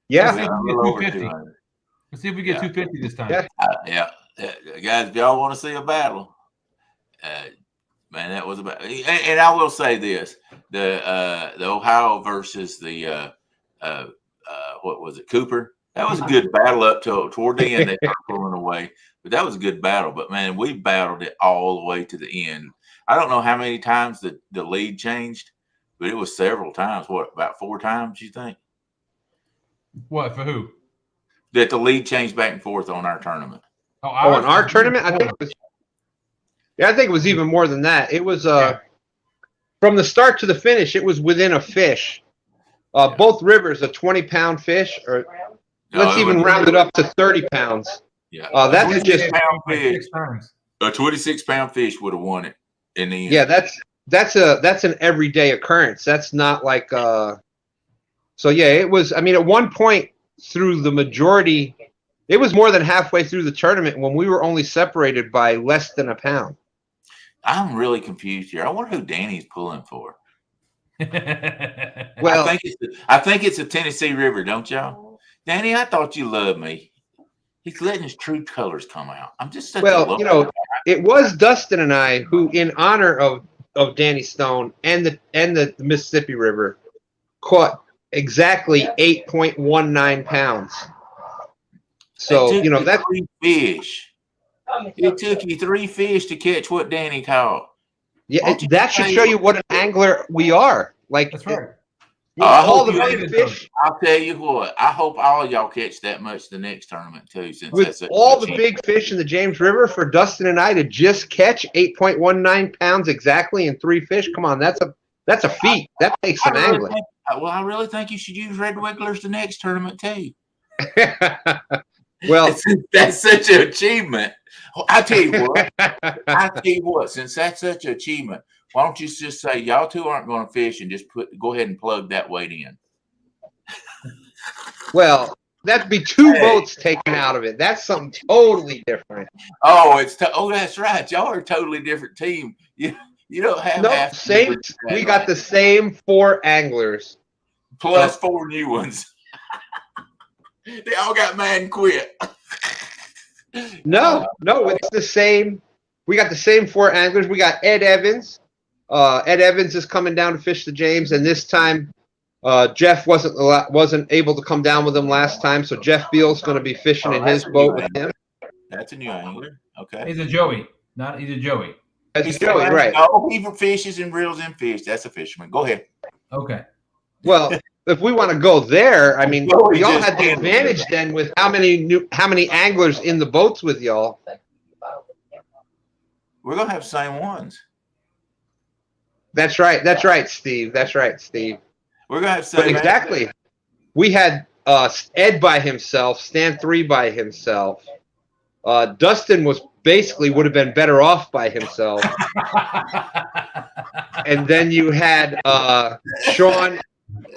Yeah. Let's see if we get 250 this time. Yeah. Guys, if y'all want to see a battle, man, that was a battle. And I will say this: the Ohio versus the what was it, Cooper? That was a good battle up toward the end. They started pulling away, but that was a good battle. But man, we battled it all the way to the end. I don't know how many times the lead changed, but it was several times. What, about 4 times, you think? What, for who? That the lead changed back and forth on our tournament. On our tournament? I think it was even more than that. It was from the start to the finish, it was within a fish. Both rivers, a 20-pound fish, or let's even round it up to 30 pounds. Yeah. That's just pound fish. A 26-pound fish would have won it in the end. Yeah, that's an everyday occurrence. That's not like so yeah, it was. I mean, at one point through the majority, it was more than halfway through the tournament when we were only separated by less than a pound. I'm really confused here. I wonder who Danny's pulling for. Well, I think it's a Tennessee River, don't y'all? Danny, I thought you loved me. He's letting his true colors come out. I'm just such it was Dustin and I who, in honor of Danny Stone and the Mississippi River, caught exactly 8.19 pounds. So that's 3 fish. It took you 3 fish to catch what Danny caught. Yeah, that should show you what an angler we are. Like, that's right. All the big fish. I'll tell you what. I hope all of y'all catch that much the next tournament too. Since with all the big fish in the James River, for Dustin and I to just catch 8.19 pounds exactly in 3 fish. Come on, that's a feat. That takes some angling. I really think you should use red wigglers the next tournament too. Well, that's such an achievement. I tell you what. Since that's such an achievement, why don't you just say y'all two aren't going to fish and just go ahead and plug that weight in? Well, that'd be 2 boats taken out of it. That's something totally different. Oh, that's right. Y'all are a totally different team. You don't have same. We got the same 4 anglers plus 4 new ones. They all got mad and quit. No, it's the same. We got the same 4 anglers. We got Ed Evans. Ed Evans is coming down to fish the James, and this time Jeff wasn't able to come down with him last time, so Jeff Beal's going to be fishing in his boat with him. That's a new angler. Okay. He's a Joey. He's a Joey. That's Joey, right? No, he fishes and reels in fish. That's a fisherman. Go ahead. Okay. Well, if we want to go there, I mean, y'all had the advantage then with how many anglers in the boats with y'all. We're gonna have the same ones. That's right, Steve. We're gonna have the same. But exactly. We had Ed by himself, Stan 3 by himself. Dustin would have been better off by himself. And then you had Sean.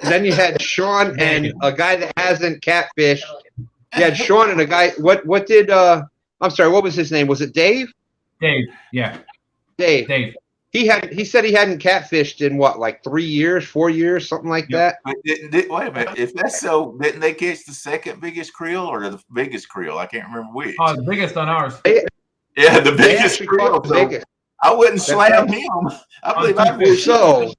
Then you had Sean and a guy that hasn't catfished. You had Sean and a guy. What did? I'm sorry. What was his name? Was it Dave? Dave. Yeah, Dave. Dave. He said he hadn't catfished in what, like 3 years, 4 years, something like that. But wait a minute. If that's so, didn't they catch the second biggest creel or the biggest creel? I can't remember which. Oh, the biggest on ours. Yeah, the They biggest actually creel. caught the So biggest. I wouldn't That's slam right. him. I believe I'd Well, so-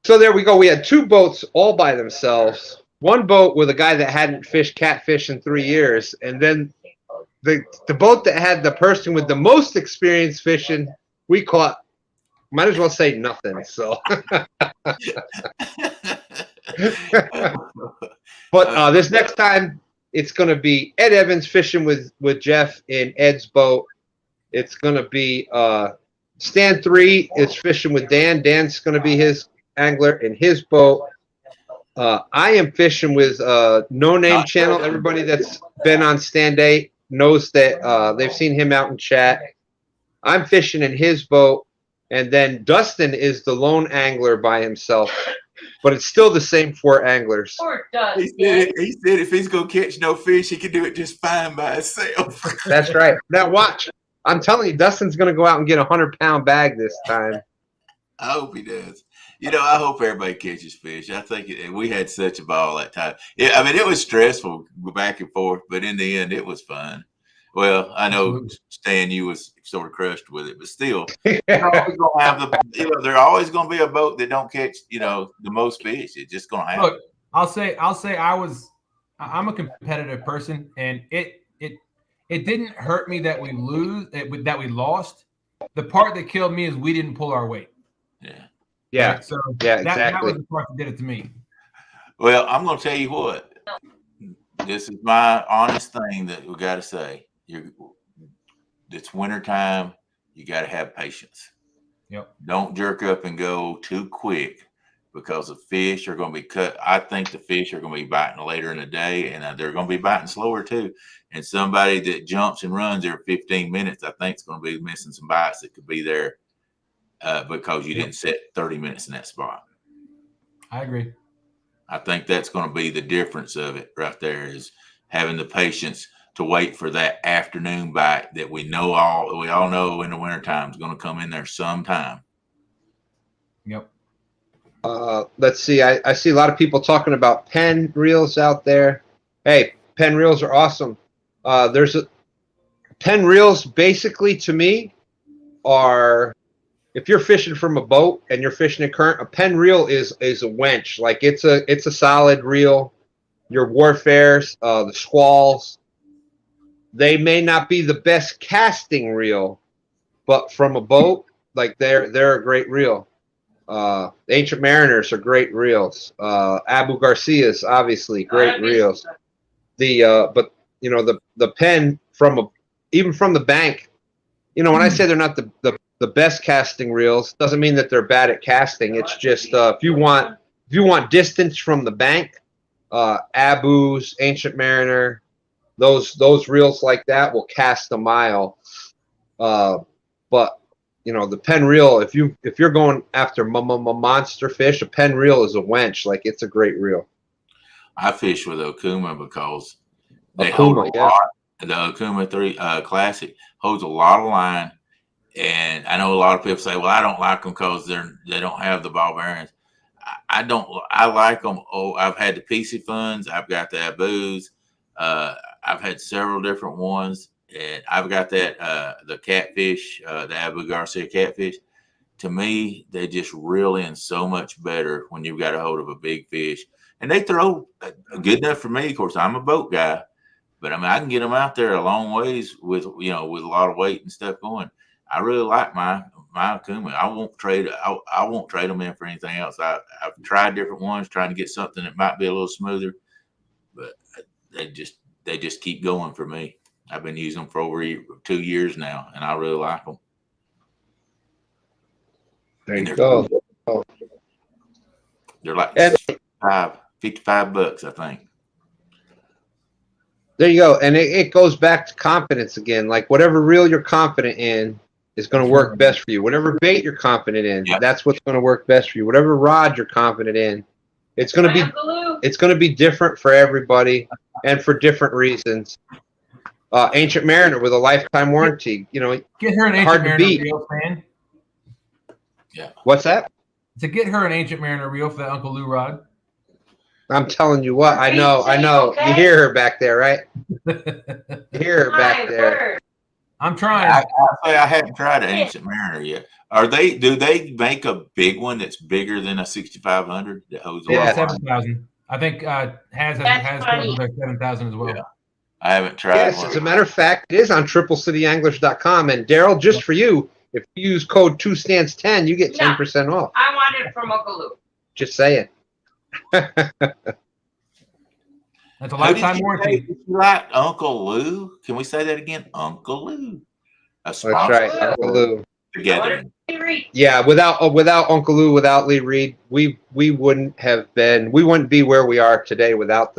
So there we go. We had 2 boats all by themselves. One boat with a guy that hadn't fished catfish in 3 years, and then the boat that had the person with the most experience fishing, we caught. Might as well say nothing. So, but this next time it's going to be Ed Evans fishing with Jeff in Ed's boat. It's going to be Stan 3 is fishing with Dan. Dan's going to be his angler in his boat. I am fishing with No Name Channel. Everybody that's been on Stand 8 knows that they've seen him out in chat. I'm fishing in his boat, and then Dustin is the lone angler by himself. But it's still the same 4 anglers. Poor Dustin. He said if he's going to catch no fish, he can do it just fine by himself. That's right. Now watch. I'm telling you, Dustin's going to go out and get a 100-pound bag this time. I hope he does. I hope everybody catches fish. I think we had such a ball that time. I mean, it was stressful back and forth, but in the end, it was fun. Well, I know, Stan, you was sort of crushed with it, but still, they're always going to have they're always going to be a boat that don't catch, the most fish. It's just going to happen. Look, I'll say I'm a competitive person, and it didn't hurt me that we lost. The part that killed me is we didn't pull our weight. Yeah. Yeah. Right? So Yeah, that exactly. was the part that did it to me. Well, I'm going to tell you what. This is my honest thing that we got to say. It's wintertime. You got to have patience. Yep. Don't jerk up and go too quick because the fish are going to be cut. I think the fish are going to be biting later in the day, and they're going to be biting slower too. And somebody that jumps and runs every 15 minutes, I think, is going to be missing some bites that could be there because you didn't set 30 minutes in that spot. I agree. I think that's going to be the difference of it right there, is having the patience to wait for that afternoon bite that we all know in the wintertime is going to come in there sometime. Yep. Let's see. I see a lot of people talking about pen reels out there. Hey, pen reels are awesome. Pen reels basically to me are, if you're fishing from a boat and you're fishing a current, a pen reel is a winch. Like it's a solid reel. Your Warfares, the Squalls, they may not be the best casting reel, but from a boat, like they're a great reel. Ancient Mariners are great reels. Abu Garcia's obviously great reels. But the pen even from the bank, when I say they're not the best casting reels, doesn't mean that they're bad at casting. It's just if you want distance from the bank, Abu's, Ancient Mariner, those reels like that will cast a mile. But the pen reel, if you're going after monster fish, a pen reel is a wench. Like, it's a great reel. I fish with Okuma because they Okuma, hold a yeah. lot. The Okuma 3 Classic holds a lot of line, and I know a lot of people say, "Well, I don't like them because they don't have the ball bearings." I don't. I like them. Oh, I've had the PC Funds. I've got the Abus. I've had several different ones, and I've got that the catfish, the Abu Garcia catfish. To me, they just reel in so much better when you've got a hold of a big fish, and they throw good enough for me. Of course, I'm a boat guy, but I mean, I can get them out there a long ways with with a lot of weight and stuff going. I really like my Okuma. I won't trade them in for anything else. I've tried different ones, trying to get something that might be a little smoother, but they just keep going for me. I've been using them for over 2 years now, and I really like them. There you go. They're like $55, I think. There you go. And it goes back to confidence again. Like, whatever reel you're confident in is going to work best for you. Whatever bait you're confident in, that's what's going to work best for you. Whatever rod you're confident in, it's going to be different for everybody and for different reasons. Ancient Mariner with a lifetime warranty. You know, Get her an Ancient hard to Mariner beat. reel, fan. What's that? To get her an Ancient Mariner reel for that Uncle Lou rod. I'm telling you what. I know. Okay. You hear her back there, right? You hear her back My there. word. I'm trying. I say I haven't tried an Ancient Mariner yet. Do they make a big one that's bigger than a 6500 that holds a Yeah. lot of water? 7,000. I think has That's funny. 7,000 as well. Yeah. I haven't tried Yes, one. as a matter of fact, it is on triplecityanglers.com. And Daryl, just for you, if you use code 2stands10, you get 10% off. I want it from Uncle Lou. Just saying. That's a lifetime warranty. You like Uncle Lou? Can we say that again? Uncle Lou. That's right, Uncle Lou. Together. Yeah, without Uncle Lou, without Lee Reed, we wouldn't be where we are today without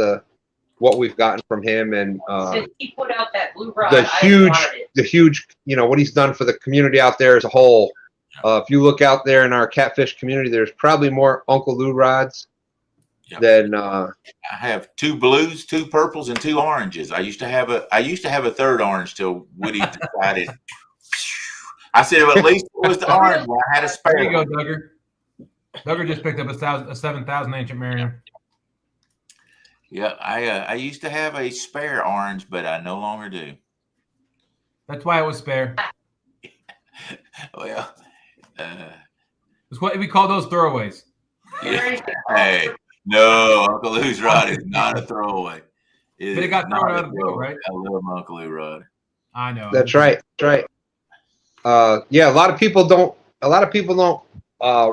what we've gotten from him and Since he put out that blue rod, the huge, you know, what he's done for the community out there as a whole. If you look out there in our catfish community, there's probably more Uncle Lou rods than. I have 2 blues, 2 purples, and 2 oranges. I used to have a third orange till Woody decided. I said, well, at least it was the orange one. I had a spare. There you go, Duggar. Duggar just picked up a 7,000 Ancient Mariner. Yeah, I used to have a spare orange, but I no longer do. That's why it was spare. Well, It's what we call those throwaways. yeah. Hey, no, Uncle Lou's rod is not a throwaway. But it got thrown out of the boat, right? I love my Uncle Lou rod. I know. That's right. That's right. Yeah, a lot of people don't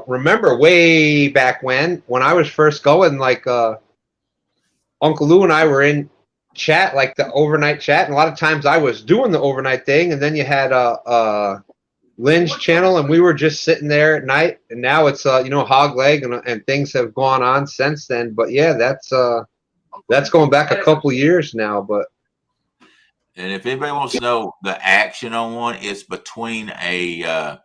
remember way back when I was first going, like Uncle Lou and I were in chat, like the overnight chat, and a lot of times I was doing the overnight thing, and then you had Lynn's channel, and we were just sitting there at night, and now it's hog leg, and things have gone on since then. But yeah, that's going back a couple years now. But and if anybody wants to know the action on one, it's between I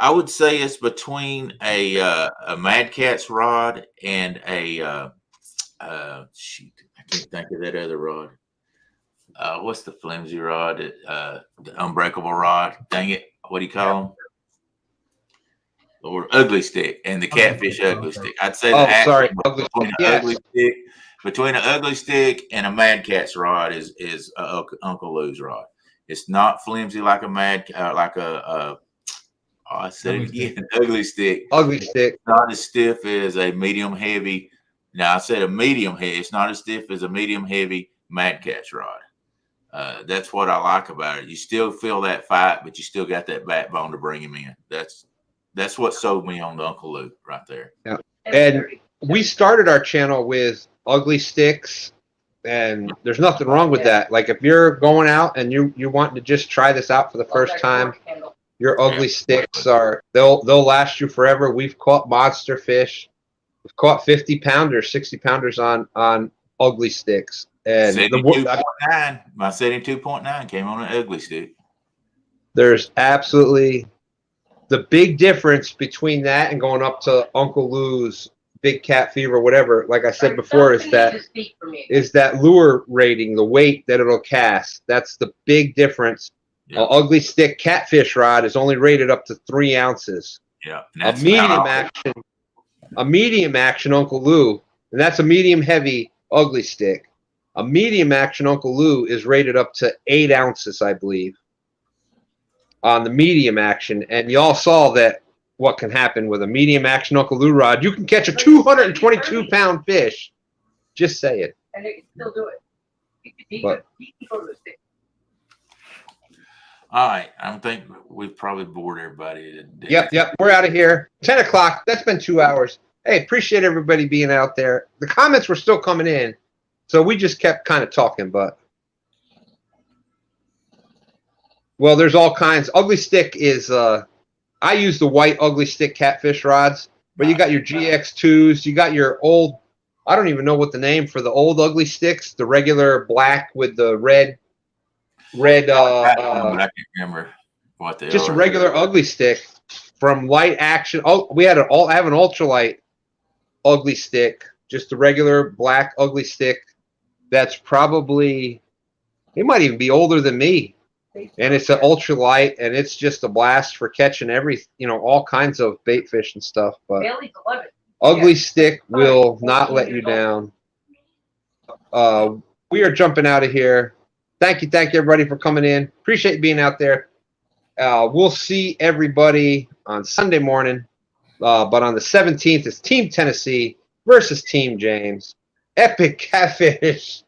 would say it's between a Mad Cat's rod and a shoot, I can't think of that other rod. What's the flimsy rod? The unbreakable rod. Dang it. What do you call them? Or ugly stick and the catfish ugly stick. I'd say between an ugly stick and a Mad Cat's rod is Uncle Lou's rod. It's not flimsy like a I said it again, ugly stick. Ugly stick. It's not as stiff as a medium heavy. Now I said a medium heavy. It's not as stiff as a medium heavy Mad Cat's rod. That's what I like about it. You still feel that fight, but you still got that backbone to bring him in. That's what sold me on the Uncle Lou right there. Yeah, and we started our channel with ugly sticks, and there's nothing wrong with that. Like if you're going out and you want to just try this out for the first time, your ugly sticks they'll last you forever. We've caught monster fish. We've caught 50-pounders, 60-pounders on ugly sticks. And my setting 2.9 came on an ugly stick. There's absolutely the big difference between that and going up to Uncle Lou's Big Cat Fever, whatever. Like I said before, is that lure rating, the weight that it'll cast. That's the big difference. Yeah. An ugly stick catfish rod is only rated up to 3 ounces. Yeah, a medium action Uncle Lou, and that's a medium heavy ugly stick. A medium action Uncle Lou is rated up to 8 ounces, I believe, on the medium action. And y'all saw that what can happen with a medium action Uncle Lou rod. You can catch a 222-pound fish. Just say it. And they can still do it. He can go to the stick. All right. I think we've probably bored everybody. Yep. We're out of here. 10 o'clock. That's been 2 hours. Hey, appreciate everybody being out there. The comments were still coming in. So we just kept kind of talking, but well, there's all kinds. Ugly stick is I use the white ugly stick catfish rods, but you got your GX2s, you got your old, I don't even know what the name for the old ugly sticks, the regular black with the red I can't remember what they just are. A regular ugly stick from Light Action. Oh, I have an ultralight ugly stick, just a regular black ugly stick. That's probably He might even be older than me. And it's an ultralight, and it's just a blast for catching all kinds of bait fish and stuff. But Bailey's 11. Ugly Stick will not let you down. We are jumping out of here. Thank you, everybody, for coming in. Appreciate you being out there. We'll see everybody on Sunday morning. But on the 17th, it's Team Tennessee versus Team James. Epic Catfish.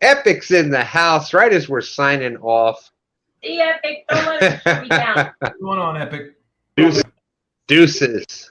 Epic's in the house right as we're signing off. See, Epic, don't let us shoot me down. What's going on, Epic? Deuces.